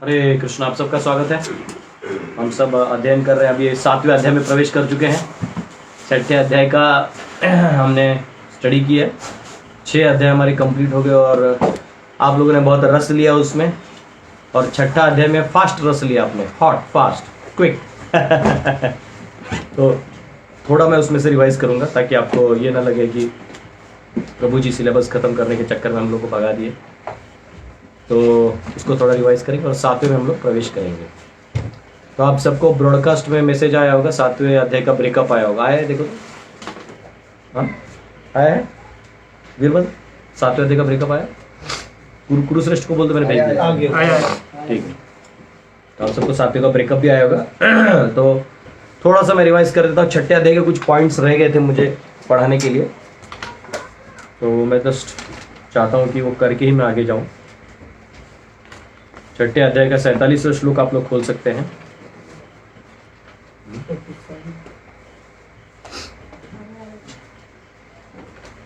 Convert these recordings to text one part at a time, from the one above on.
हरे कृष्ण, आप सबका स्वागत है। हम सब अध्ययन कर रहे हैं, अभी 7वें अध्याय में प्रवेश कर चुके हैं। 6ठे अध्याय का हमने स्टडी की है। 6 अध्याय हमारे कंप्लीट हो गए और आप लोगों ने बहुत रस लिया उसमें। और 6ठा अध्याय में फास्ट रस लिया आपने, हॉट फास्ट क्विक तो थोड़ा मैं उसमें से रिवाइज करूँगा ताकि आपको ये ना लगे कि प्रभु जी सिलेबस ख़त्म करने के चक्कर में हम लोग को भगा दिए। तो उसको थोड़ा रिवाइज करेंगे और 7वें में हम लोग प्रवेश करेंगे। तो आप सबको ब्रॉडकास्ट में मैसेज आया होगा, 7वें अध्याय का ब्रेकअप आया होगा। आया है, देखो हाँ आया है वीरभद्र, 7वें अध्याय का ब्रेकअप आया। कुरुश्रेष्ठ को बोल दो, मैंने भेज दिया। ठीक है, तो आप सबको 7वें का ब्रेकअप भी आया होगा। तो थोड़ा सा मैं रिवाइज कर देता हूँ। 6ठे अध्याय के कुछ पॉइंट्स रह गए थे मुझे पढ़ाने के लिए, तो मैं जस्ट चाहता हूँ कि वो करके ही मैं आगे जाऊँ। 6ठे अध्याय का 47वां श्लोक आप लोग खोल सकते हैं।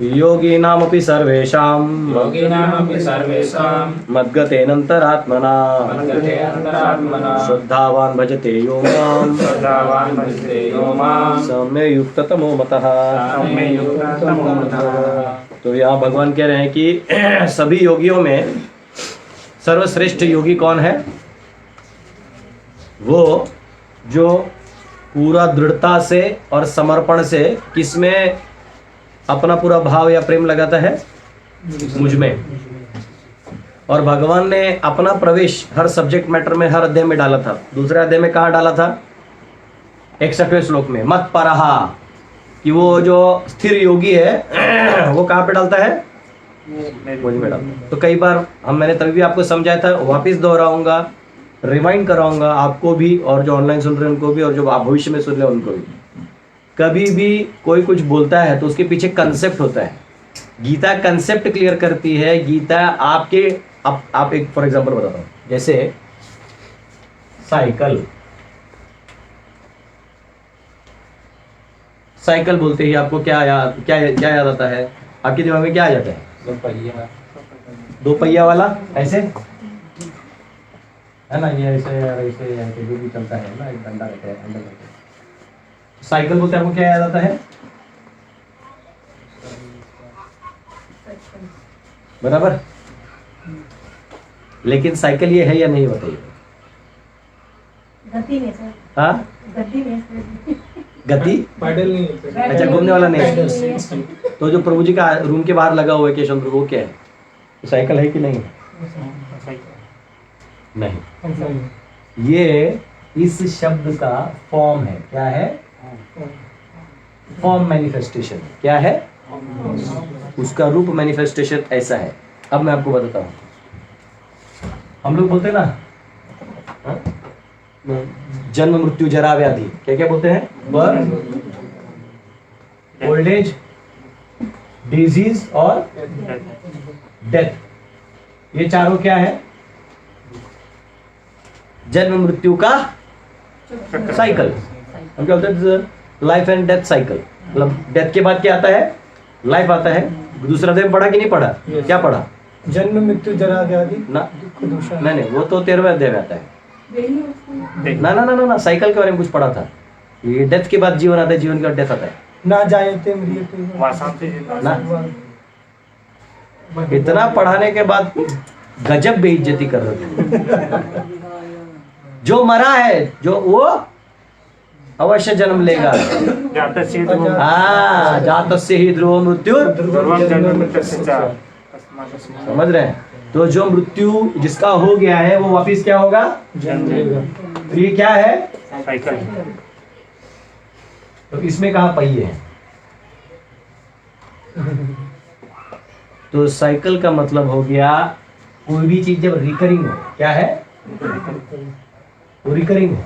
योगिनामपि सर्वेषां मद्गतेनन्तरात्मना श्रद्धावान् भजते यो मां सम्यक् युक्ततमो मतः। तो यहाँ भगवान कह रहे हैं कि सभी योगियों में सर्वश्रेष्ठ योगी कौन है? वो जो पूरा दृढ़ता से और समर्पण से किसमें अपना पूरा भाव या प्रेम लगाता है? मुझ में। और भगवान ने अपना प्रवेश हर सब्जेक्ट मैटर में, हर अध्याय में डाला था। दूसरे अध्याय में कहाँ डाला था? 61वें श्लोक में, मत परहा, कि वो जो स्थिर योगी है वो कहाँ पे डालता है? मुझ में डालता। तो कई बार मैंने तभी भी आपको समझाया था, वापिस दोहराऊंगा, रिमाइंड कराऊंगा आपको भी, और जो ऑनलाइन सुन रहे हैं उनको भी, और जो आप भविष्य में सुन रहे हैं उनको भी। कभी भी कोई कुछ बोलता है तो उसके पीछे कंसेप्ट होता है। गीता कंसेप्ट क्लियर करती है। गीता आपके आप एक फॉर एग्जांपल बताता हूँ, जैसे साइकिल बोलते ही आपको क्या याद आता है? आपके दिमाग में क्या आ जाता है? दो पहिया वाला, ऐसे है ना, ये ऐसे जो भी चलता है ना, एक डंडा रहता है, हैंडल रहता है। साइकिल बोलते आपको क्या याद आता है? बराबर। लेकिन साइकिल ये है या नहीं, बताइए। गति में सर। हाँ, गति पैडल नहीं, अच्छा घूमने वाला नहीं। तो जो प्रभु जी का रूम के बाहर लगा हुआ है केशव, वो क्या है? साइकिल है कि नहीं? नहीं, ये इस शब्द का फॉर्म है। क्या है? Form manifestation. क्या है? उसका रूप मैनिफेस्टेशन ऐसा है। अब मैं आपको बताता हूँ। हम लोग बोलते हैं ना, जन्म मृत्यु जरा व्याधि, क्या क्या बोलते हैं? बर्थ, ओल्ड एज, डिजीज और डेथ। ये चारों क्या है? जन्म मृत्यु का साइकिल। हम क्या बोलते हैं? Life and death cycle. मतलब डेथ के बाद क्या आता है? लाइफ आता है। दूसरा अध्याय पढ़ा कि नहीं पढ़ा? क्या पढ़ा? जन्म मृत्यु जरा व्याधि ना, नहीं, वो तो 13वें अध्याय में आता है ना, साइकिल के बारे में कुछ पढ़ा था। ये डेथ के बाद जीवन आता है, जीवन के बाद डेथ आता है ना, जायते मृत्यु ना। इतना पढ़ाने के बाद गजब बेइज्जती कर रहे थे। जो मरा है, जो वो अवश्य जन्म लेगा। हाँ, जातस्य ही ध्रुव मृत्यु, समझ रहे हैं? तो जो मृत्यु जिसका हो गया है वो वापिस क्या होगा? जन्म लेगा। तो ये क्या है? साइकिल। तो इसमें कहाँ पहिए हैं? तो साइकिल का मतलब हो गया कोई भी चीज जब रिकरिंग हो। क्या है? वो रिकरिंग हो,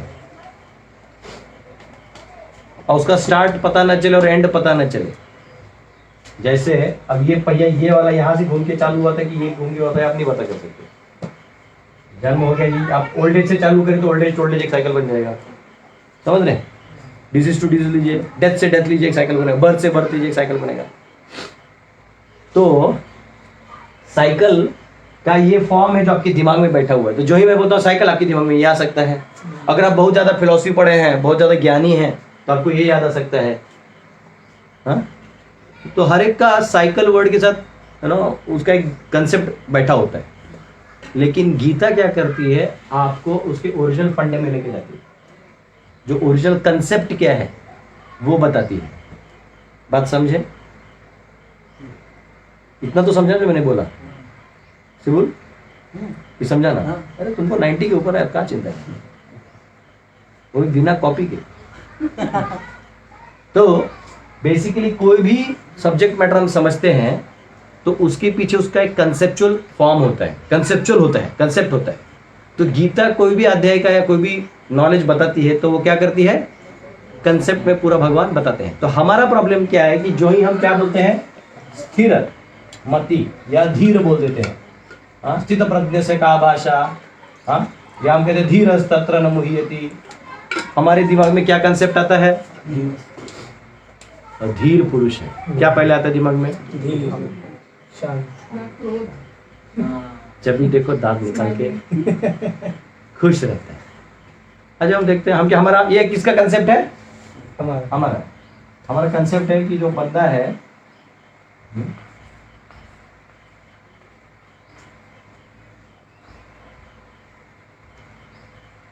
और उसका स्टार्ट पता न चले और एंड पता न चले। जैसे अब ये पहिया, ये वाला यहाँ से घूम के चालू हुआ था कि ये घूम के हुआ था, आप नहीं पता कर सकते। जन्म हो गया जी, आप ओल्ड एज से चालू करें तो ओल्ड एज एक साइकिल बन जाएगा। समझ रहे हैं? डिजीज टू डिजीज लीजिए, डेथ से डेथ लीजिए, एक साइकिल बनेगा। बर्थ से बर्थ लीजिए, एक साइकिल बनेगा। तो साइकिल का ये फॉर्म है जो आपके दिमाग में बैठा हुआ है। तो जो ही मैं बोलता हूँ साइकिल, आपके दिमाग में ये आ सकता है। अगर आप बहुत ज्यादा फिलोसफी पढ़े हैं, बहुत ज्यादा ज्ञानी हैं, तो आपको ये याद आ सकता है। हाँ? तो हर एक का साइकिल वर्ड के साथ उसका एक कंसेप्ट बैठा होता है। लेकिन गीता क्या करती है, आपको उसके ओरिजिनल फंडे में लेके जाती है। जो ओरिजिनल कंसेप्ट क्या है वो बताती है। बात समझे? इतना तो समझा जो मैंने बोला? सिबुल ये समझा ना? अरे तुमको 90 के ऊपर है, क्या चिंता है, वो भी बिना कॉपी के। तो बेसिकली कोई भी सब्जेक्ट मैटर हम समझते हैं तो उसके पीछे उसका एक कंसेप्चुअल फॉर्म होता है, कंसेप्चुअल होता है, कंसेप्ट होता है। तो गीता कोई भी अध्याय का या कोई भी नॉलेज बताती है तो वो क्या करती है, कंसेप्ट में पूरा भगवान बताते हैं। तो हमारा प्रॉब्लम क्या है कि जो ही हम क्या बोलते हैं, स्थिर मति या धीर बोल देते हैं। हाँ, स्थित प्रज्ञ से का भाषा, हाँ, या हम कहते हैं धीर तत्र न मुह्यति। हमारे दिमाग में क्या कंसेप्ट आता है, धीर पुरुष है। क्या पहले आता है दिमाग में, जब भी देखो दांत निकाल के खुश रहता है। अच्छा हम देखते हैं हम क्या, हमारा ये किसका कंसेप्ट है, हमारा कंसेप्ट है कि जो बंदा है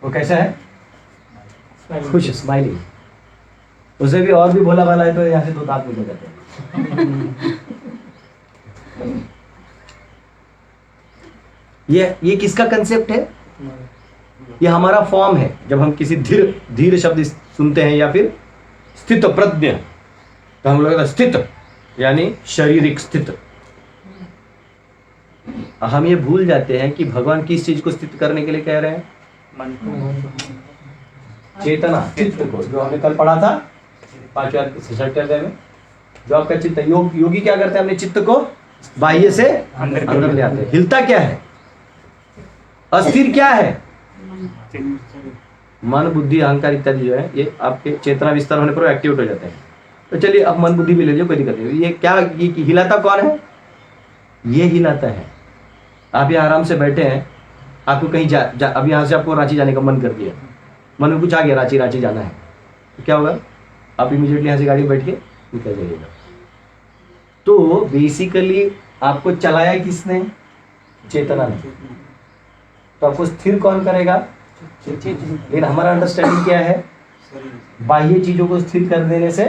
वो कैसा है, खुश, स्माइलिंग। उसे भी और भी भोला भाला है तो यहाँ से 2 दांत निकल जाते हैं। ये किसका कंसेप्ट है, ये हमारा फॉर्म है। जब हम किसी धीर धीर शब्द सुनते हैं या फिर स्थित प्रज्ञ, तो हम लोग स्थित यानी शारीरिक स्थित। हम ये भूल जाते हैं कि भगवान किस चीज को स्थित करने के लिए कह रहे हैं, चेतना, चित्त को। जो हमने कल पढ़ा था 5वें अध्याय में, जो आपका चित्त, योगी क्या करते हैं, अपने चित्त को बाह्य से अंदर ले आते हैं। हिलता क्या है, अस्थिर क्या है, मन बुद्धि अहंकार इत्यादि जो है ये आपके चेतना विस्तार होने पर एक्टिवेट हो जाते हैं। तो चलिए अब मन बुद्धि भी ले लीजिए, कोई दिक्कत नहीं। ये क्या, ये हिलाता कौन है, ये हिलाता है। आप यहाँ आराम से बैठे हैं, आपको कहीं अब यहाँ से आपको रांची जाने का मन कर दिया, मन में कुछ आ गया रांची जाना है, तो क्या होगा, आप इमीडिएटली यहाँ से गाड़ी में बैठ के निकल जाइएगा। तो बेसिकली आपको चलाया किसने, चेतना ने। तो आपको स्थिर कौन करेगा, लेकिन हमारा अंडरस्टैंडिंग क्या है, बाह्य चीजों को स्थिर कर देने से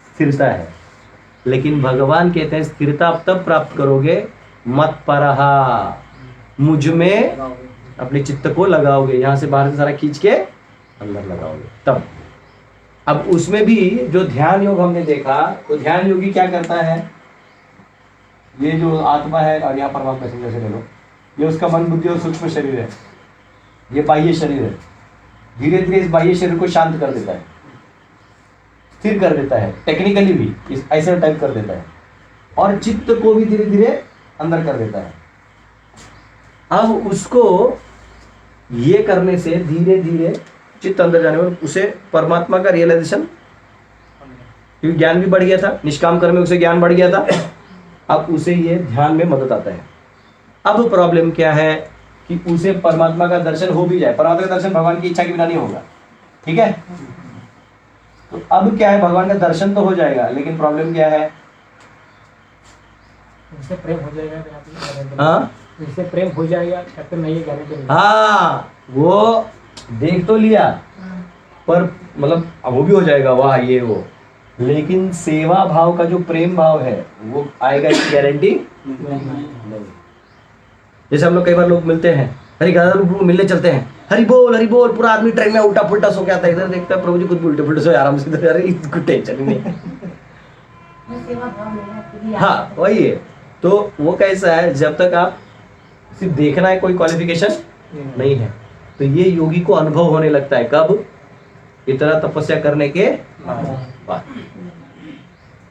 स्थिरता है। लेकिन भगवान कहते हैं स्थिरता आप तब प्राप्त करोगे, मत परहा, मुझ में अपने चित्त को लगाओगे, यहां से बाहर से सारा खींच के अंदर लगाओगे तब। अब उसमें भी जो ध्यान योग हमने देखा, तो ध्यान योगी क्या करता है, ये जो आत्मा है और यहाँ परमात्मा से जैसे ले लो, ये उसका मन बुद्धि और सूक्ष्म शरीर है, ये बाह्य शरीर है। धीरे धीरे इस बाह्य शरीर को शांत कर देता है, स्थिर कर देता है, टेक्निकली भी इस ऐसा टाइप कर देता है, और चित्त को भी धीरे धीरे अंदर कर देता है। अब उसको ये करने से धीरे धीरे चित्त अंदर जाने में उसे परमात्मा का रियलाइजेशन, क्योंकि ज्ञान भी बढ़ गया था, निष्काम कर्म में उसे ज्ञान बढ़ गया था, अब उसे ये ध्यान में मदद आता है। अब प्रॉब्लम क्या है कि उसे परमात्मा का दर्शन हो भी जाए, परमात्मा का दर्शन भगवान की इच्छा के बिना नहीं होगा, ठीक है। तो अब क्या है, भगवान का दर्शन तो हो जाएगा, लेकिन प्रॉब्लम क्या है, उनसे प्रेम हो जाएगा। हाँ, उनसे प्रेम हो जाएगा, चक्कर नहीं है, गारंटी नहीं। हाँ, वो देख तो लिया पर मतलब वो भी हो जाएगा, वाह ये वो, लेकिन सेवा भाव का जो प्रेम भाव है वो आएगा, इसकी गारंटी नहीं। जैसे हम लोग कई बार लोग मिलते हैं, हरी गादा मिलने चलते हैं, हरी बोल, पूरा आदमी ट्रेन में उल्टा पुल्टा सो के आता है, इधर देखता है प्रभु जी कुछ उल्टे पुल्टे सो आराम से, इधर अरे इसको टेंशन नहीं। हाँ वही है। तो वो कैसा है, जब तक आप सिर्फ देखना है, कोई क्वालिफिकेशन नहीं है, तो ये योगी को अनुभव होने लगता है कब, इतना तपस्या करने के बाद।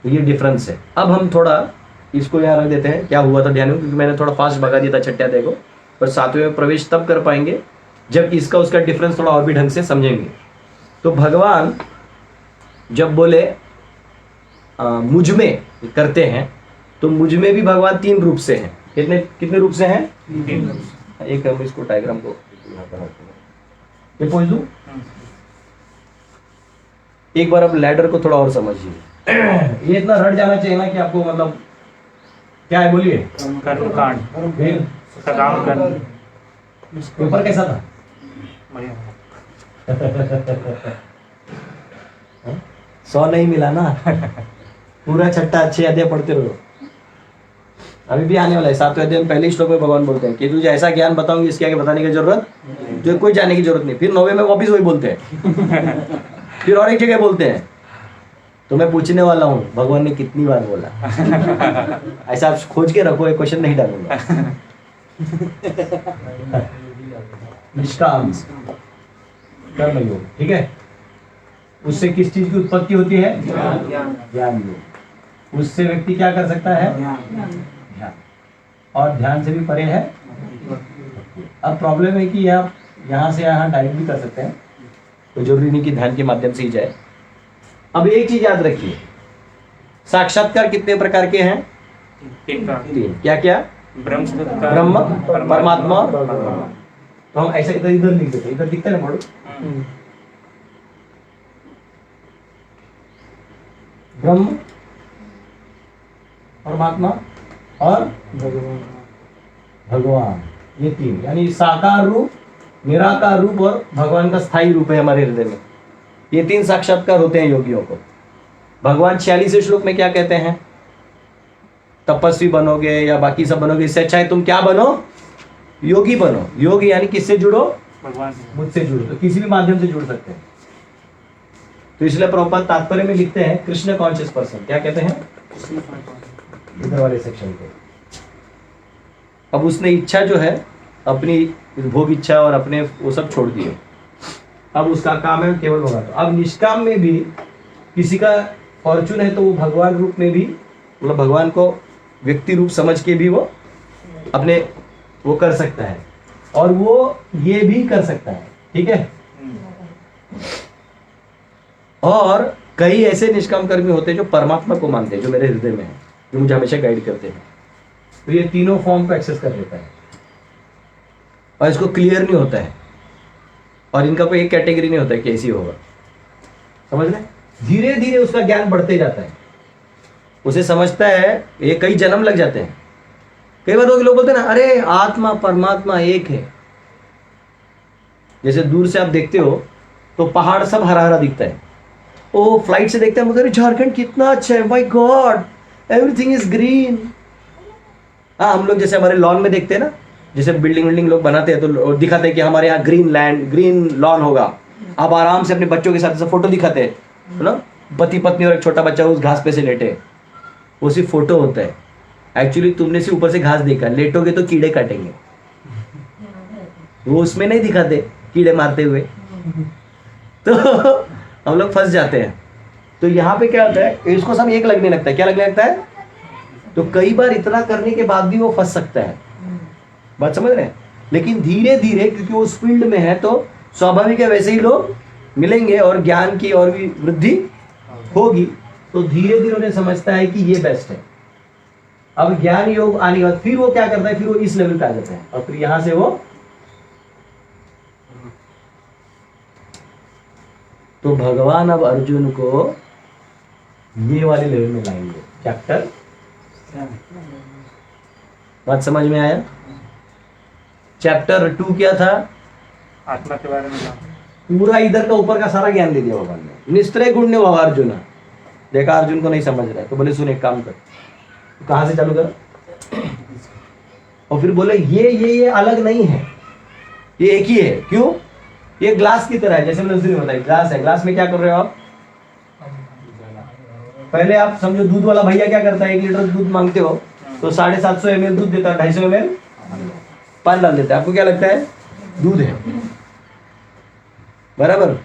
तो ये डिफरेंस है। अब हम थोड़ा इसको यहाँ रख देते हैं, क्या हुआ था ध्यान में, क्योंकि मैंने थोड़ा फास्ट भगा दिया था छठ्या अध्याय को, पर 7वें में प्रवेश तब कर पाएंगे जब इसका उसका डिफरेंस थोड़ा और भी ढंग से समझेंगे। तो भगवान जब बोले मुझ में करते हैं, तो मुझ में भी भगवान 3 रूप से हैं। कितने कितने रूप से हैं? एक हम इसको डायग्राम को यहाँ पर रखते हैं। ये पूछ दूं? एक बार अब लैडर को थोड़ा और समझिए। ये इतना रट जाना चाहिए ना कि आपको मतलब क्या है बोलिए? कर्मकांड सकाम कर्म पेपर कैसा था? बढ़िया 100 नहीं मिला ना। पूरा छठा अच्छे अध्याय पढ़ते रहो। अभी भी आने वाला है 7वें अध्याय में पहले ही श्लोक में भगवान बोलते हैं कि तुझे ऐसा ज्ञान बताऊंगी इसके आगे बताने की जरूरत जो कोई जाने की जरूरत नहीं। फिर 9वें में वापिस वही बोलते हैं। फिर और एक जगह बोलते हैं तो मैं पूछने वाला हूँ भगवान ने कितनी बार बोला। ऐसा आप खोज के रखो, एक क्वेश्चन नहीं डालूंगा। निष्काम कर्म योग, ठीक है। उससे किस चीज की उत्पत्ति होती है? ज्ञान योग। उससे व्यक्ति क्या कर सकता है? ध्यान। और ध्यान से भी परे है। अब प्रॉब्लम है कि आप यहाँ से यहाँ डायरेक्ट भी कर सकते हैं, तो जरूरी नहीं कि ध्यान के माध्यम से ही जाए। अब एक चीज याद रखिए, साक्षात्कार कितने प्रकार के हैं? तीन। क्या क्या? ब्रह्म, परमात्मा। तो हम ऐसे इधर लिख देते, इधर दिखता है ना पढ़ो। ब्रह्म, परमात्मा और भगवान, ये तीन, यानी साकार रूप, निराकार रूप और भगवान का स्थायी रूप है हमारे हृदय में। ये तीन साक्षात्कार होते हैं योगियों को। भगवान 46वें श्लोक में क्या कहते हैं? तपस्वी बनोगे या बाकी सब बनोगे, इससे अच्छा है तुम क्या बनो? योगी बनो। योगी यानी किससे जुड़ो? भगवान मुझसे जुड़ो। तो किसी भी माध्यम से जुड़ सकते हैं। तो इसलिए प्रभुपाद तात्पर्य में लिखते हैं कृष्ण कॉन्शियस पर्सन। क्या कहते हैं? इधर वाले सेक्शन पे। अब उसने इच्छा जो है अपनी भोग इच्छा और अपने वो सब छोड़ दिए। अब उसका काम है केवल भगवान। अब निष्काम में भी किसी का फॉर्चून है तो वो भगवान रूप में भी, मतलब भगवान को व्यक्ति रूप समझ के भी वो अपने वो कर सकता है, और वो ये भी कर सकता है, ठीक है। और कई ऐसे निष्काम कर्मी होते हैं जो परमात्मा को मानते हैं, जो मेरे हृदय में है, जो मुझे हमेशा गाइड करते हैं। तो ये तीनों फॉर्म को एक्सेस कर लेता है और इसको क्लियर नहीं होता है, और इनका कोई एक कैटेगरी नहीं होता है कैसी होगा, समझ रहे? धीरे धीरे उसका ज्ञान बढ़ते जाता है, उसे समझता है। ये कई जन्म लग जाते हैं। कई बार लोग बोलते हैं ना, अरे आत्मा परमात्मा एक है। जैसे दूर से आप देखते हो तो पहाड़ सब हरा हरा दिखता है, ओ फ्लाइट से देखते हैं मगर झारखंड कितना अच्छा है, my God everything is green. हाँ, हम लोग जैसे हमारे लॉन में देखते हैं ना, जैसे बिल्डिंग लोग बनाते हैं तो दिखाते हैं कि हमारे यहाँ ग्रीन लैंड, ग्रीन लॉन होगा। आप आराम से अपने बच्चों के साथ फोटो दिखाते हैं, है ना, पति पत्नी और एक छोटा बच्चा उस घास पे से लेटे, वो सिर्फ फोटो होता है। एक्चुअली तुमने सिर्फ ऊपर से घास देखा, लेटोगे तो कीड़े काटेंगे, वो उसमें नहीं दिखाते कीड़े मारते हुए। तो हम लोग फंस जाते हैं। तो यहाँ पे क्या होता है, इसको सब एक लगने लगता है। क्या लगने लगता है? तो कई बार इतना करने के बाद भी वो फंस सकता है, बात समझ रहे हैं। लेकिन धीरे धीरे, क्योंकि वो उस फील्ड में है, तो स्वाभाविक है वैसे ही लोग मिलेंगे और ज्ञान की और भी वृद्धि होगी। तो धीरे धीरे उन्हें समझता है कि ये बेस्ट है। अब ज्ञान योग आने के बाद फिर वो क्या करता है, फिर वो इस लेवल पे आ जाता है, और फिर यहां से वो तो भगवान अब अर्जुन को ये वाले लेवल में लाएंगे। चैप्टर, बात समझ में आया? चैप्टर 2 क्या था? आत्मा के बारे में था। पूरा इधर का ऊपर का सारा ज्ञान दे दिया भगवान ने। निस्त्रय गुण ने वो अर्जुन, देखा अर्जुन को नहीं समझ रहा है तो बोले सुन एक काम कर, तो कहां से चालू कर, और फिर बोले ये अलग नहीं है, ये एक ही है। क्यों? ये ग्लास की तरह है। जैसे मैंने उस दिन बताया, ग्लास है, ग्लास में क्या कर रहे हो आप? पहले आप समझो, दूध वाला भैया क्या करता है, 1 लीटर दूध मांगते हो तो 750 ml दूध देता है, 250 ml पानी डाल देता है। आपको क्या लगता है? दूध है, बराबर।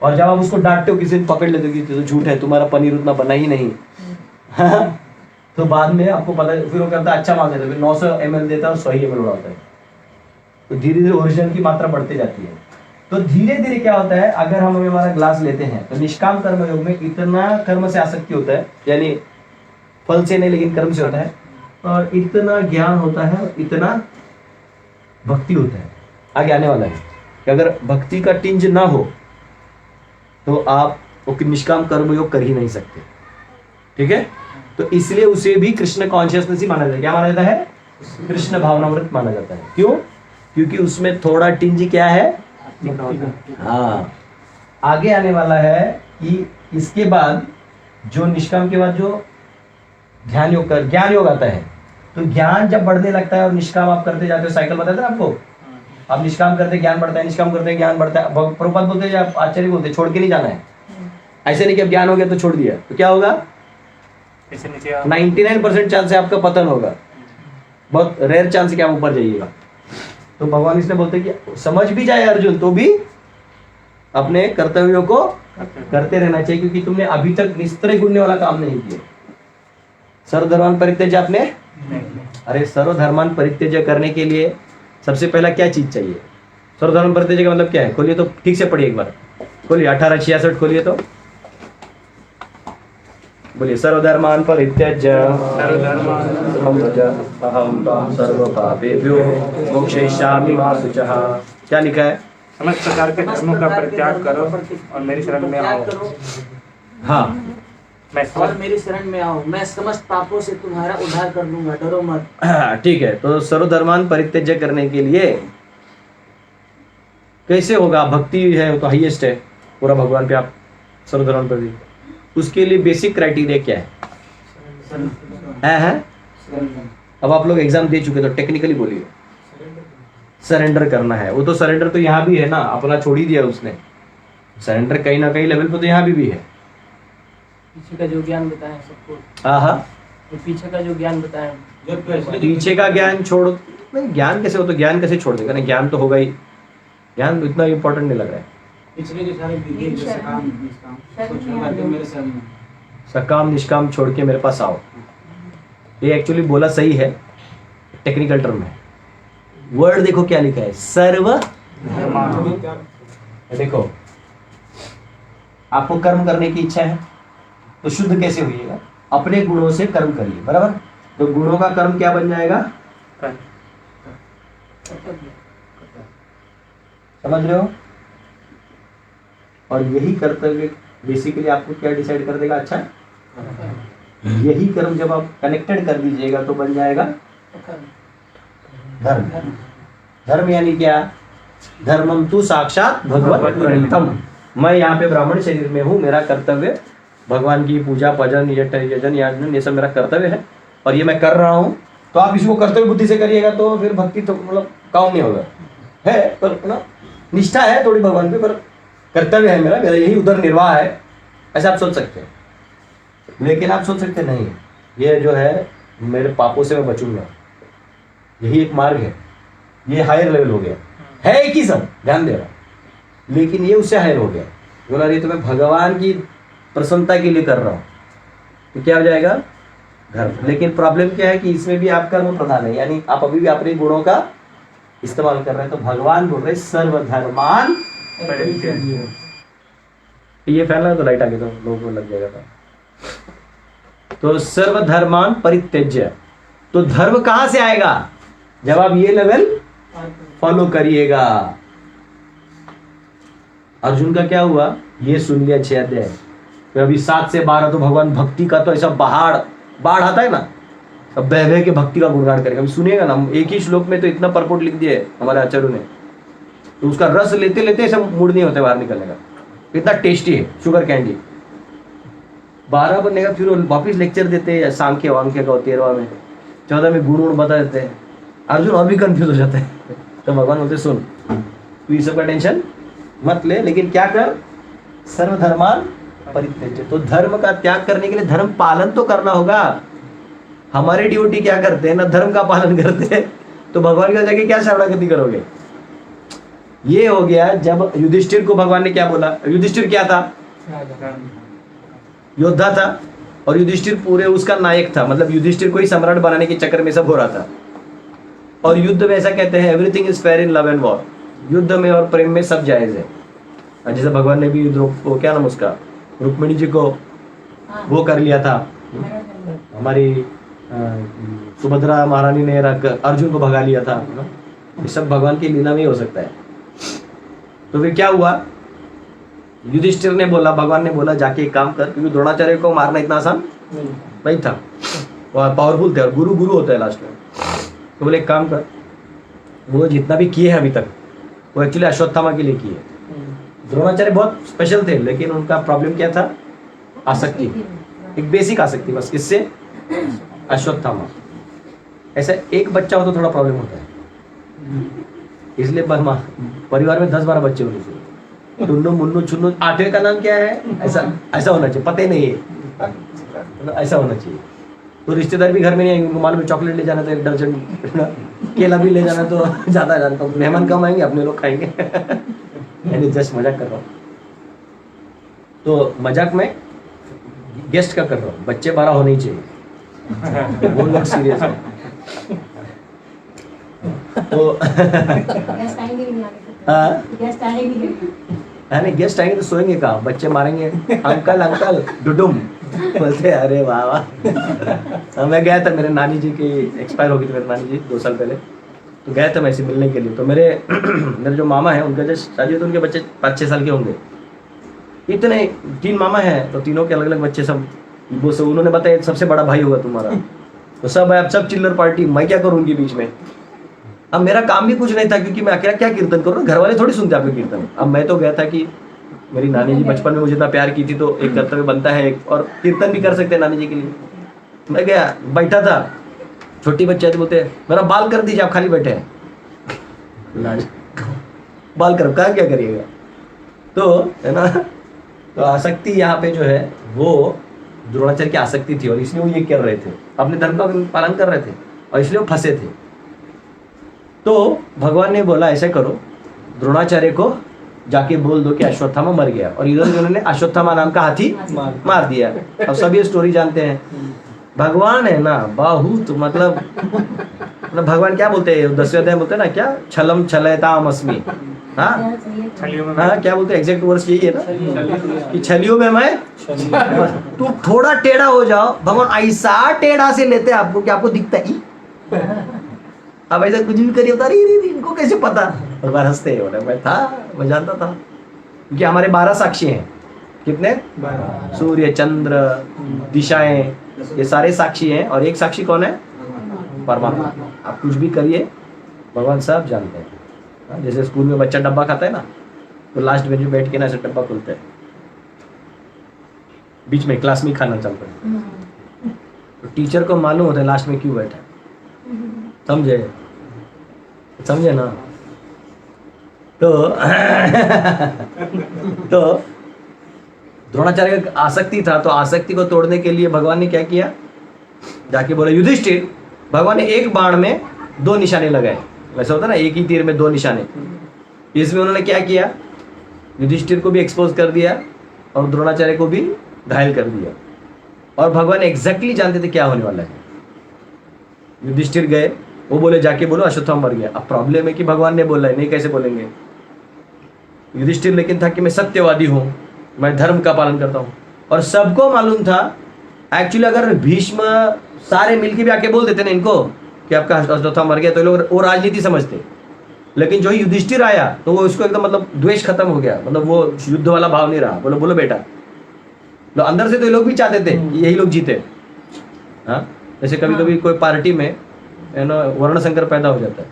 और जब आप उसको डांटते हो, किसी ने पकड़ लेते हो कि तो झूठ है, तुम्हारा पनीर उतना बना ही नहीं, तो बाद में आपको पता, फिर वो करता है अच्छा माल देता है, फिर 900 ml देता है और 100 ml उड़ाता है। तो धीरे धीरे ओरिजिनल की मात्रा बढ़ती जाती है। तो धीरे धीरे क्या होता है, अगर हम हमारा ग्लास लेते हैं तो निष्काम कर्म योग में इतना कर्म से आसक्ति होता है, यानी फल से नहीं लेकिन कर्म से होता है, और इतना ज्ञान होता है और इतना भक्ति होता है। आगे आने वाला है कि अगर भक्ति का टिंज ना हो तो आप वो निष्काम कर्म योग कर ही नहीं सकते। ठीक है, तो इसलिए उसे भी कृष्ण कॉन्शियसनेस ही माना जाता है। क्या माना जाता है? कृष्ण भावनामृत माना जाता है। क्यों? क्योंकि उसमें थोड़ा टिंज क्या है? हाँ, आगे आने वाला है कि इसके बाद जो निष्काम के बाद जो ध्यान योग कर ज्ञान योग आता है, तो ज्ञान जब बढ़ने लगता है और निष्काम आप करते जाते हो, साइकिल बताते ना आपको, आप निष्काम करते ज्ञान बढ़ता है, निष्काम करते ज्ञान बढ़ता है। प्रभुपाद बोलते हैं, आप आचार्य बोलते हैं, छोड़ के नहीं जाना है। ऐसे नहीं कि अब ज्ञान हो गया तो छोड़ दिया, तो क्या होगा? 99% चांस है आपका पतन होगा, बहुत रेयर चांस है कि आप ऊपर जाइएगा। तो भगवान इसलिए बोलते हैं कि समझ भी जाए अर्जुन तो भी अपने कर्तव्यों को करते रहना चाहिए, क्योंकि तुमने अभी तक निस्त्रय गुणने वाला काम नहीं किया। सर्वधर्मान परित्यज्य आपने, अरे सर्वधर्मान परित्यज्य करने के लिए सबसे पहला क्या चीज चाहिए? सर्वधर्म परित्यज्य का मतलब क्या है? खोलिए तो ठीक से पढ़िए एक बार, खोलिए 1866 खोलिए तो बोलिए, सर्वधर्मान परित्यज्य अहम सर्व पापेभ्यो मोक्षयिष्यामि मा शुचः। क्या लिखा है? समस्त प्रकार के धर्मों का परित्याग करो और मेरी शरण में आओ। हाँ, और मेरी शरण में आओ, मैं समस्त पापों से तुम्हारा उद्धार कर दूंगा, डरो मत। ठीक है, तो सर्वधर्मान परित्यज्य करने के लिए कैसे होगा? भक्ति है तो हाईएस्ट है, पूरा भगवान पे आप सर्वधर्मान पर। उसके लिए बेसिक क्राइटेरिया क्या है? अब आप लोग एग्जाम दे चुके तो टेक्निकली बोलिए। सरेंडर करना है। वो तो सरेंडर तो यहाँ भी है ना, अपना छोड़ ही दिया उसने। सरेंडर कहीं ना कहीं लेवल पे तो यहाँ भी है। पीछे का जो ज्ञान बताया सबको, हाँ, तो पीछे का जो ज्ञान बताया, पीछे का ज्ञान छोड़, नहीं ज्ञान कैसे हो, तो ज्ञान कैसे छोड़ देगा? नहीं, ज्ञान तो होगा ही, ज्ञान तो इतना इम्पोर्टेंट नहीं लग रहा है। पिछले के सारे विधि जो सकाम निष्काम को छोड़ करके मेरे शरण में, सकाम निष्काम छोड़ के मेरे पास आओ, ये एक्चुअली बोला सही है, टेक्निकल टर्म है। वर्ड देखो क्या लिखा है, सर्व। देखो, आपको कर्म करने की इच्छा है तो शुद्ध कैसे होइएगा? अपने गुणों से कर्म करिए, बराबर। तो गुणों का कर्म क्या बन जाएगा? समझ रहे हो? और यही कर्तव्य बेसिकली आपको क्या डिसाइड कर देगा? अच्छा, यही कर्म जब आप कनेक्टेड कर दीजिएगा तो बन जाएगा धर्म। धर्म यानी क्या? धर्मम तु साक्षात भगवत प्रणीतम। मैं यहाँ पे ब्राह्मण शरीर में हूँ, मेरा कर्तव्य भगवान की पूजा, भजन, यजन, याजन, ये सब मेरा कर्तव्य है और ये मैं कर रहा हूँ। तो आप इसको कर्तव्य बुद्धि से करिएगा तो फिर भक्ति तो मतलब काम नहीं होगा, है पर ना निष्ठा है थोड़ी भगवान पे, पर कर्तव्य है मेरा यही उधर निर्वाह है, ऐसा आप सोच सकते हैं। लेकिन आप सोच सकते नहीं, ये जो है मेरे पापों से मैं बचूंगा, यही एक मार्ग है, ये हायर लेवल हो गया है, एक ही सब ध्यान दे रहा, लेकिन ये उससे हायर हो गया। बोला रही तो मैं भगवान की प्रसन्नता के लिए कर रहा हूँ, तो क्या हो जाएगा? धर्म। लेकिन प्रॉब्लम क्या है कि इसमें भी आप कर्म प्रधान है, यानी आप अभी भी अपने गुणों का इस्तेमाल कर रहे हैं। तो भगवान बोल रहे सर्वधर्मान, ये फैलना तो लाइट आगे तो लोगों को लग जाएगा था। तो सर्वधर्मान परित्यज्य, तो धर्म कहां से आएगा? जब आप ये लेवल फॉलो करिएगा। अर्जुन का क्या हुआ? ये सुन लिया 6 अध्याय, तो अभी 7 से 12 तो भगवान भक्ति का तो ऐसा बाढ़ आता है ना, अब बह बह के भक्ति का गुणगान करेगा। अभी सुनिएगा ना, एक ही श्लोक में तो इतना परपोर्ट लिख दिया है हमारे आचार्यों ने, तो उसका रस लेते लेते ऐसा मूड नहीं होता बाहर निकलने का, इतना टेस्टी है, शुगर कैंडी। 12 बनने का फिर वापिस लेक्चर देते हैं सांख्य वांख्य का, 13वां में 14 में गुण बता देते हैं। अर्जुन और भी कंफ्यूज हो जाता है। तो भगवान बोलते सुन, तू ये सब का टेंशन मत ले, लेकिन क्या कर? सर्वधर्मान परित्यज्य। तो धर्म का त्याग करने के लिए धर्म पालन तो करना होगा। हमारे ड्यूटी क्या करते हैं ना, धर्म का पालन करते हैं, तो भगवान के जाके क्या शरणागति करोगे? ये हो गया जब युधिष्ठिर को भगवान ने क्या बोला। युधिष्ठिर क्या था? योद्धा था, और युधिष्ठिर पूरे उसका नायक था, मतलब युधिष्ठिर को ही सम्राट बनाने के चक्कर में सब हो रहा था। और युद्ध में ऐसा कहते हैं everything is fair in love and war, युद्ध में और प्रेम में सब जायज है। जैसे भगवान ने भी वो क्या नाम उसका, रुक्मिणी जी को वो कर लिया था, हमारी सुभद्रा महारानी ने अर्जुन को भगा लिया था ना? ये सब भगवान की लीला में ही हो सकता है। तो फिर क्या हुआ, युधिष्ठिर ने बोला, भगवान ने बोला जाके एक काम कर, क्योंकि द्रोणाचार्य को मारना इतना आसान नहीं था, वो पावरफुल थे और गुरु गुरु होता है लास्ट में। तो बोले एक काम कर, वो जितना भी किए हैं अभी तक वो एक्चुअली अश्वत्थामा के लिए किए। द्रोणाचार्य बहुत स्पेशल थे, लेकिन उनका प्रॉब्लम क्या था, आसक्ति, एक बेसिक आसक्ति बस। किससे? अश्वत्थामा। ऐसा एक बच्चा हो तो थोड़ा प्रॉब्लम होता है, इसलिए परिवार में 10-12 बच्चे होने चाहिए। टुन्नू मुन्नू चुन्नू, 8वें का नाम क्या है, ऐसा ऐसा होना चाहिए, पता ही नहीं है, ऐसा होना चाहिए। तो रिश्तेदार भी घर में नहीं आएंगे, मालूम है चॉकलेट ले जाना तो 1 दर्जन, केला भी ले जाना तो ज़्यादा जानता हूँ, मेहमान कम आएंगे, अपने लोग खाएंगे। यानी जस्ट मजाक कर रहा हूँ, तो मजाक में गेस्ट का कर रहा हूँ, बच्चे 12 होने ही चाहिए, वो नॉट सीरियस है। तो गेस्ट आएंगे नहीं आने, गेस्ट आएंगे नहीं, गेस्ट आएंगे तो सोएंगे कहाँ, बच्चे मारेंगे, अंकल अंकल डुडुम बोलते, अरे वाह वाह। मैं गया था, मेरे नानी जी की एक्सपायर हो गई थी, मेरे नानी जी 2 साल पहले, तो गया था मैं ऐसे मिलने के लिए। तो मेरे जो मामा हैं उनका जस्ट शादी, तो उनके बच्चे 5-6 साल के होंगे, इतने 3 मामा हैं, तो तीनों के अलग अलग बच्चे सब। वो सब उन्होंने बताया सबसे बड़ा भाई होगा तुम्हारा, तो सब है, अब सब चिल्लर पार्टी, मैं क्या करूँ उनके बीच में। अब मेरा काम भी कुछ नहीं था, क्योंकि मैं अकेला क्या कीर्तन करूँ, घर वाले थोड़ी सुनते आपके कीर्तन। अब मैं तो गया था कि मेरी नानी जी बचपन में मुझे इतना प्यार की थी, तो एक कर्तव्य बनता है एक, और कीर्तन भी कर सकते हैं नानी जी के लिए। मैं गया, बैठा था, छोटी बच्चे थे, बोलते मेरा बाल कर दीजिए, आप खाली बैठे हैं, बाल कर, कहा क्या करिएगा। तो है ना, तो आसक्ति यहाँ पे जो है वो द्रोणाचार्य की आसक्ति थी, और इसलिए वो ये कर रहे थे, अपने धर्म का पालन कर रहे थे, और इसलिए वो फंसे थे। तो भगवान ने बोला ऐसे करो, द्रोणाचार्य को जाके बोल दो कि अश्वत्थामा मर गया, और इधर उन्होंने अश्वत्थामा नाम का हाथी मार दिया। अब सब ये स्टोरी जानते हैं। भगवान है ना बहुत, मतलब भगवान क्या बोलते हैं, 10वें अध्याय बोलते हैं ना, क्या छलम छलयताम अस्मि, हाँ हाँ, क्या बोलते हैं, एग्जैक्ट वर्ड्स यही है ना, कि छलियों में मैं, तू थोड़ा टेढ़ा हो जाओ, भगवान ऐसा टेढ़ा से लेते हैं आपको कि आपको दिखता ही। अब ऐसा कुछ भी करिए, अरे इनको कैसे पता, भगवान हंसते हैं, मैं जानता था, क्योंकि हमारे 12 साक्षी हैं। कितने? सूर्य, चंद्र, दिशाएं, ये सारे साक्षी हैं, और एक साक्षी कौन है? परमात्मा। आप कुछ भी करिए, भगवान सब जानते हैं। जैसे स्कूल में बच्चा डब्बा खाता है ना, तो लास्ट बेंच में बैठ के ना ऐसे डब्बा खुलते हैं, बीच में क्लास में खाना चलता है, तो टीचर को मालूम होता है लास्ट में क्यों बैठा है। समझे ना। तो द्रोणाचार्य का आसक्ति था, तो आसक्ति को तोड़ने के लिए भगवान ने क्या किया, जाके बोले युधिष्ठिर, भगवान ने एक बाण में 2 निशाने लगाए। वैसा होता ना, एक ही तीर में 2 निशाने। इसमें उन्होंने क्या किया, युधिष्ठिर को भी एक्सपोज कर दिया और द्रोणाचार्य को भी घायल कर दिया। और भगवान एग्जैक्टली जानते थे क्या होने वाला है। युधिष्ठिर गए, वो बोले जाके बोलो अश्वत्थामा मर गया। अब प्रॉब्लम है कि भगवान ने बोला है, नहीं कैसे बोलेंगे। युधिष्ठिर लेकिन था कि मैं सत्यवादी हूँ, मैं धर्म का पालन करता हूँ, और सबको मालूम था एक्चुअली अगर भीष्म सारे मिलके भी आके बोल देते ना इनको कि आपका अश्वत्थामा मर गया, तो लोग वो राजनीति समझते। लेकिन जो युधिष्ठिर आया तो वो उसको एकदम मतलब द्वेष खत्म हो गया, मतलब वो युद्ध वाला भाव नहीं रहा। बोलो बोलो बेटा, तो अंदर से तो ये लोग भी चाहते थे कि यही लोग जीते। हाँ, जैसे कभी कभी कोई पार्टी में वर्ण संकर पैदा हो जाता है,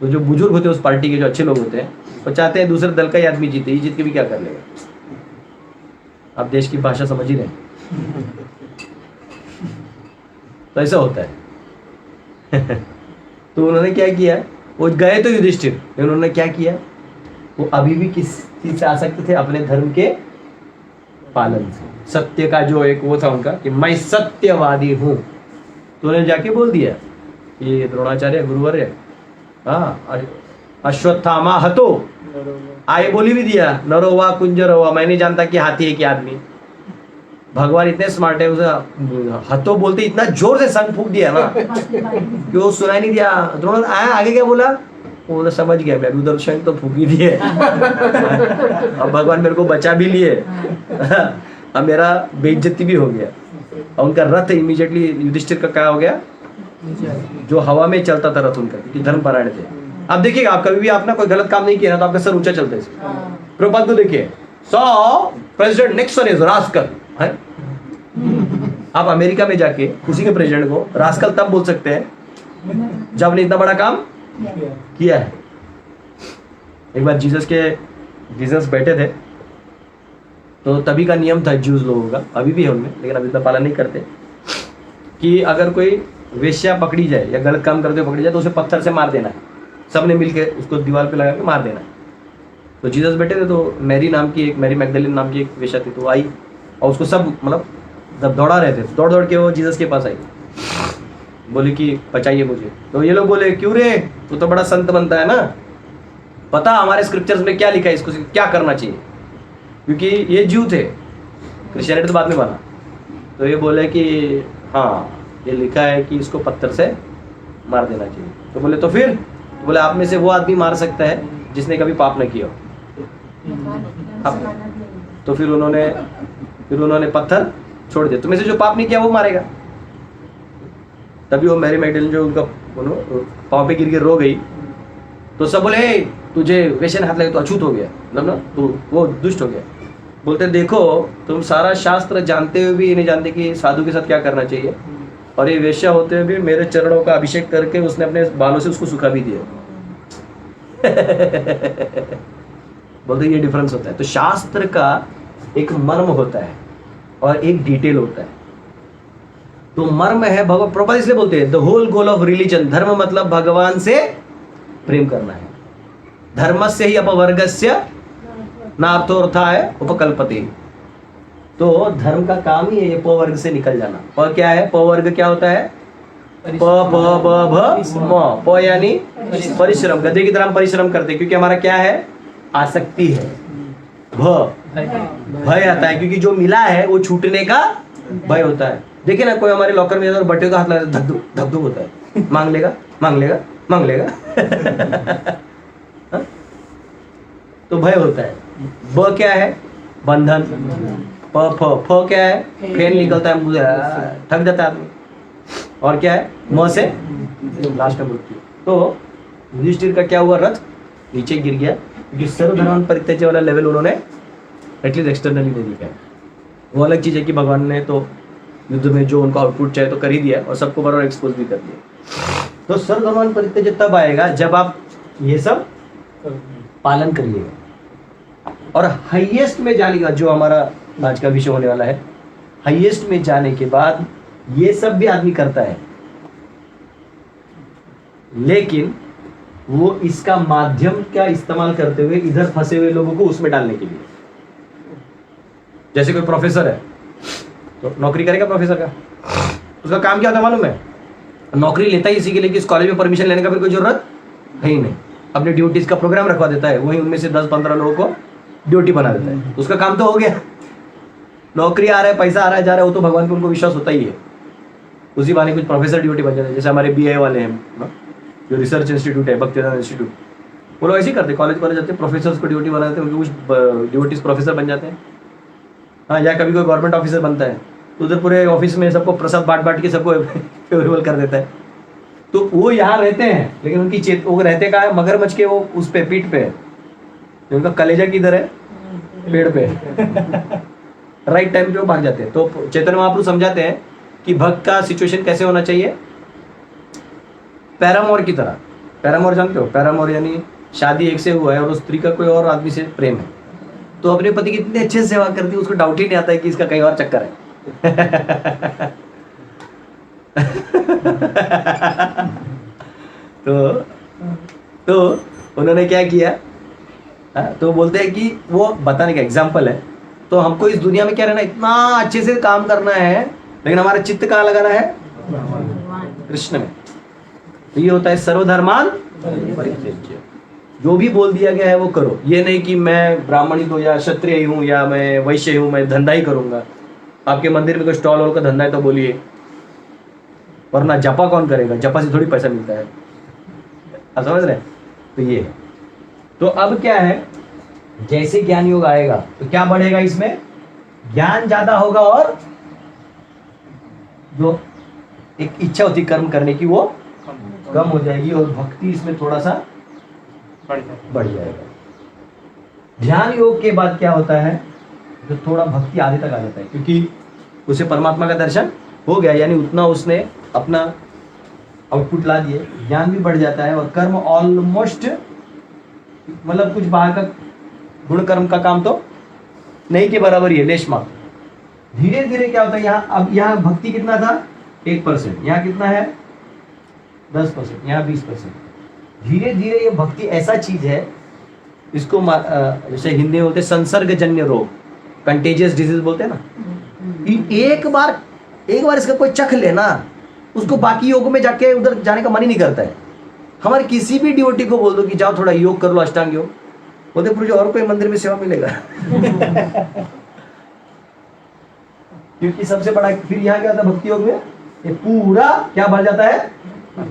तो जो बुजुर्ग होते हैं उस पार्टी के, जो अच्छे लोग होते हैं, वो चाहते हैं दूसरे दल का ही आदमी जीते, ये जीत के भी क्या कर लेगा। आप देश की भाषा समझ ही रहे, तो ऐसा होता है। तो उन्होंने क्या किया, वो गए तो युधिष्ठिर, उन्होंने क्या किया, वो अभी भी किस चीज से आसक्त थे, अपने धर्म के पालन से। सत्य का जो एक वो था उनका कि मैं सत्यवादी हूं, तो उन्होंने जाके बोल दिया ये द्रोणाचार्य गुरुवर्य, हाँ अश्वत्थामा हतो, आए बोली भी दिया, नरोवा कुंजरोवा, मैं नहीं जानता कि हाथी है कि आदमी। भगवान इतने स्मार्ट है, उसे हतो बोलते इतना जोर से संग फूंक दिया ना कि वो सुनाई नहीं दिया। द्रोण आया, आगे क्या बोला, वो समझ गया, मैं उधर शंख तो फूक ही दिए। अब भगवान मेरे को बचा भी लिए, अब मेरा बेइज्जती भी हो गया। और उनका रथ इमीडिएटली युधिष्ठिर का क्या हो गया, जो हवा में चलता था रथ उनका, क्योंकि धर्म परायण थे। अब देखिएगा, आप कभी भी आपने कोई गलत काम नहीं किया ना तो आपका सर ऊंचा चलता है। प्रभुपाद को देखिए, सो प्रेसिडेंट निक्सन इज रास्कल है। आप अमेरिका में जाके उसी के प्रेसिडेंट को रास्कल तब बोल सकते हैं जब ने इतना बड़ा काम किया है। एक बार जीसस बैठे थे, तो तभी का नियम था ज्यूज लोगों का, अभी भी है उनमें, लेकिन अभी इतना पालन नहीं करते, कि अगर कोई वेश्या पकड़ी जाए या गलत काम करते हुए पकड़ी जाए तो उसे पत्थर से मार देना है। सबने मिलके उसको दीवार पे लगा के मार देना है। तो जीसस बैठे थे, तो मैरी मैगदलीन नाम की एक वेश्या थी, तो आई और उसको सब मतलब जब दौड़ा रहे थे, दौड़ दौड़ के वो जीसस के पास आई, बोले कि बचाइए मुझे। तो ये लोग बोले, क्यों रे, तू तो बड़ा संत बनता है ना, पता हमारे स्क्रिप्चर्स में क्या लिखा है, इसको क्या करना चाहिए, क्योंकि ये ज्यू थे, क्रिश्चियनिटी तो बाद में बना। तो ये बोले कि हाँ ये लिखा है कि इसको पत्थर से मार देना चाहिए। तो बोले तो फिर, तो बोले आप में से वो आदमी मार सकता है जिसने कभी पाप न किया हो। तो फिर उन्होंने पत्थर छोड़ दिया, तुम्हें से जो पाप नहीं किया वो मारेगा। तभी वो मैरी मैगदलीन जो उनका पाँव पे गिर के रो गई, तो सब बोले हे, तुझे वेश्या ने हाथ लगे तो अछूत हो गया, मतलब ना तू वो दुष्ट हो गया। बोलते देखो तुम सारा शास्त्र जानते हुए भी ये नहीं जानते कि साधु के साथ क्या करना चाहिए, और ये वेश्या होते हुए भी मेरे चरणों का अभिषेक करके उसने अपने बालों से उसको सुखा भी दिया। बोलते ये डिफरेंस होता है। तो शास्त्र का एक मर्म होता है और एक डिटेल होता है। तो मर्म है भगवान, प्रभुपाद इसलिए बोलते हैं the whole goal of religion, धर्म मतलब भगवान से प्रेम करना है। धर्मस्य ही अपवर्गस्य नार्थोर्थाय उपकल्पते। तो धर्म का काम ही है ये पवर्ग से निकल जाना। प क्या है, पवर्ग क्या होता है, प प ब भ म। प यानी परिश्रम, गधे की तरह हम परिश्रम करते हैं, क्योंकि हमारा क्या है, आसक्ति है। भ भय आता है, क्योंकि जो मिला है वो छूटने का भय होता है। देखिए ना, कोई हमारे लॉकर में बट्टे का हाथ लगा धक धक होता है, मांग लेगा मांग लेगा मांग लेगा। तो भय होता है। ब क्या है, बंधन। प फ क्या है, फेन निकलता है, मुझे थक जाता है आदमी। और क्या है, म से लास्ट में मृत्यु। तो युधिष्ठिर का क्या हुआ, रथ नीचे गिर गया, क्योंकि सर्वधर्म परित्यज्य वाला लेवल उन्होंने एटलीस्ट एक्सटर्नली नहीं दिखाया। वो अलग चीज है कि भगवान ने तो युद्ध में जो उनको आउटपुट चाहिए तो कर ही दिया और सबको बराबर एक्सपोज भी कर दिया। तो सर्वधर्म परित्यज्य तब आएगा जब आप ये सब पालन करिएगा। और हाईएस्ट में जानेगा, जो हमारा आज का विषय होने वाला है, हाईएस्ट में जाने के बाद ये सब भी आदमी करता है, लेकिन वो इसका माध्यम का इस्तेमाल करते हुए इधर फंसे हुए लोगों को उसमें डालने के लिए। जैसे कोई प्रोफेसर है तो नौकरी करेगा प्रोफेसर का, उसका काम क्या होता है मालूम है, नौकरी लेता ही इसी के लिए कि इस कॉलेज में परमिशन लेने का फिर कोई जरूरत है ही नहीं, अपने ड्यूटीज का प्रोग्राम रखवा देता है, वही उनमें से 10-15 लोगों को ड्यूटी बना देता है, उसका काम तो हो गया। नौकरी आ रहा है, पैसा आ रहा है, जा रहा है, वो तो भगवान को उनको विश्वास होता ही है, उसी बहाने कुछ प्रोफेसर ड्यूटी बन जाते हैं। जैसे हमारे BI वाले हैं ना, जो रिसर्च इंस्टीट्यूट है, भक्तिवेदांत इंस्टीट्यूट, वो लोग ऐसे ही करते, कॉलेज जाते हैं, प्रोफेसर्स को ड्यूटी बना देते हैं, उनके कुछ ड्यूटीज प्रोफेसर बन जाते हैं। हाँ, या कभी कोई गवर्नमेंट ऑफिसर बनता है तो उधर पूरे ऑफिस में सबको प्रसाद बांट के सबको फेवरेबल कर देता है। तो वो यहाँ रहते हैं, लेकिन उनकी वो रहते कहाँ है, मगरमच्छ के वो उस पे पीठ पे है, उनका कलेजा किधर है, पेड़ पे। राइट टाइम पे वो भाग जाते हैं। तो चैतन्य महाप्रभु समझाते हैं कि भक्त का सिचुएशन कैसे होना चाहिए, पैरामोर की तरह। पैरामोर जानते हो, पैरामोर यानी शादी एक से हुआ है और उस स्त्री का कोई और आदमी से प्रेम है, तो अपने पति की इतनी अच्छे से सेवा करती है, उसको डाउट ही नहीं आता है कि इसका कहीं और चक्कर है। तो उन्होंने क्या किया, तो बोलते हैं कि वो बताने का एग्जाम्पल है। तो हमको इस दुनिया में क्या रहना, इतना अच्छे से काम करना है, लेकिन हमारा चित्त कहाँ लगाना है, कृष्ण में। तो ये होता है सर्वधर्मान परित्यज्य। जो भी बोल दिया गया है वो करो, ये नहीं कि मैं ब्राह्मण ही हूँ या क्षत्रिय ही हूँ या मैं वैश्य ही हूँ, मैं धंधा ही करूंगा। आपके मंदिर में कोई स्टॉल वॉल का धंधा है तो बोलिए, वरना जपा कौन करेगा, जपा से थोड़ी पैसा मिलता है। आप समझ रहे हैं? तो ये है। तो अब क्या है, जैसे ज्ञान योग आएगा तो क्या बढ़ेगा, इसमें ज्ञान ज्यादा होगा और जो एक इच्छा होती है कर्म करने की, वो कम हो जाएगी और भक्ति इसमें थोड़ा सा बढ़ जाएगा। ध्यान योग के बाद क्या होता है, जो थोड़ा भक्ति आगे तक आ जाता है, क्योंकि उसे परमात्मा का दर्शन हो गया, यानी उतना उसने अपना आउटपुट ला दिए, ज्ञान भी बढ़ जाता है और कर्म ऑलमोस्ट मतलब कुछ बाहर का गुण कर्म का काम तो नहीं के बराबर ही है, लेश मात्र। धीरे धीरे क्या होता है, यहाँ अब यहाँ भक्ति कितना था 1%, यहाँ कितना है 10%, यहाँ 20%। धीरे धीरे ये भक्ति ऐसा चीज है, इसको जैसे हिंदी में बोलते हैं संसर्गजन्य रोग, कंटेजियस डिजीज बोलते हैं ना। एक बार इसका कोई चख लेना, उसको बाकी योग में जाके उधर जाने का मन ही नहीं करता है। हमारे किसी भी डिवोटी को बोल दो कि जाओ थोड़ा योग कर लो, अष्टांग योग, बोलते प्रभु जी और कोई मंदिर में सेवा मिलेगा। क्योंकि सबसे बड़ा फिर यहाँ क्या होता है भक्ति योग में, ये पूरा क्या बढ़ जाता है,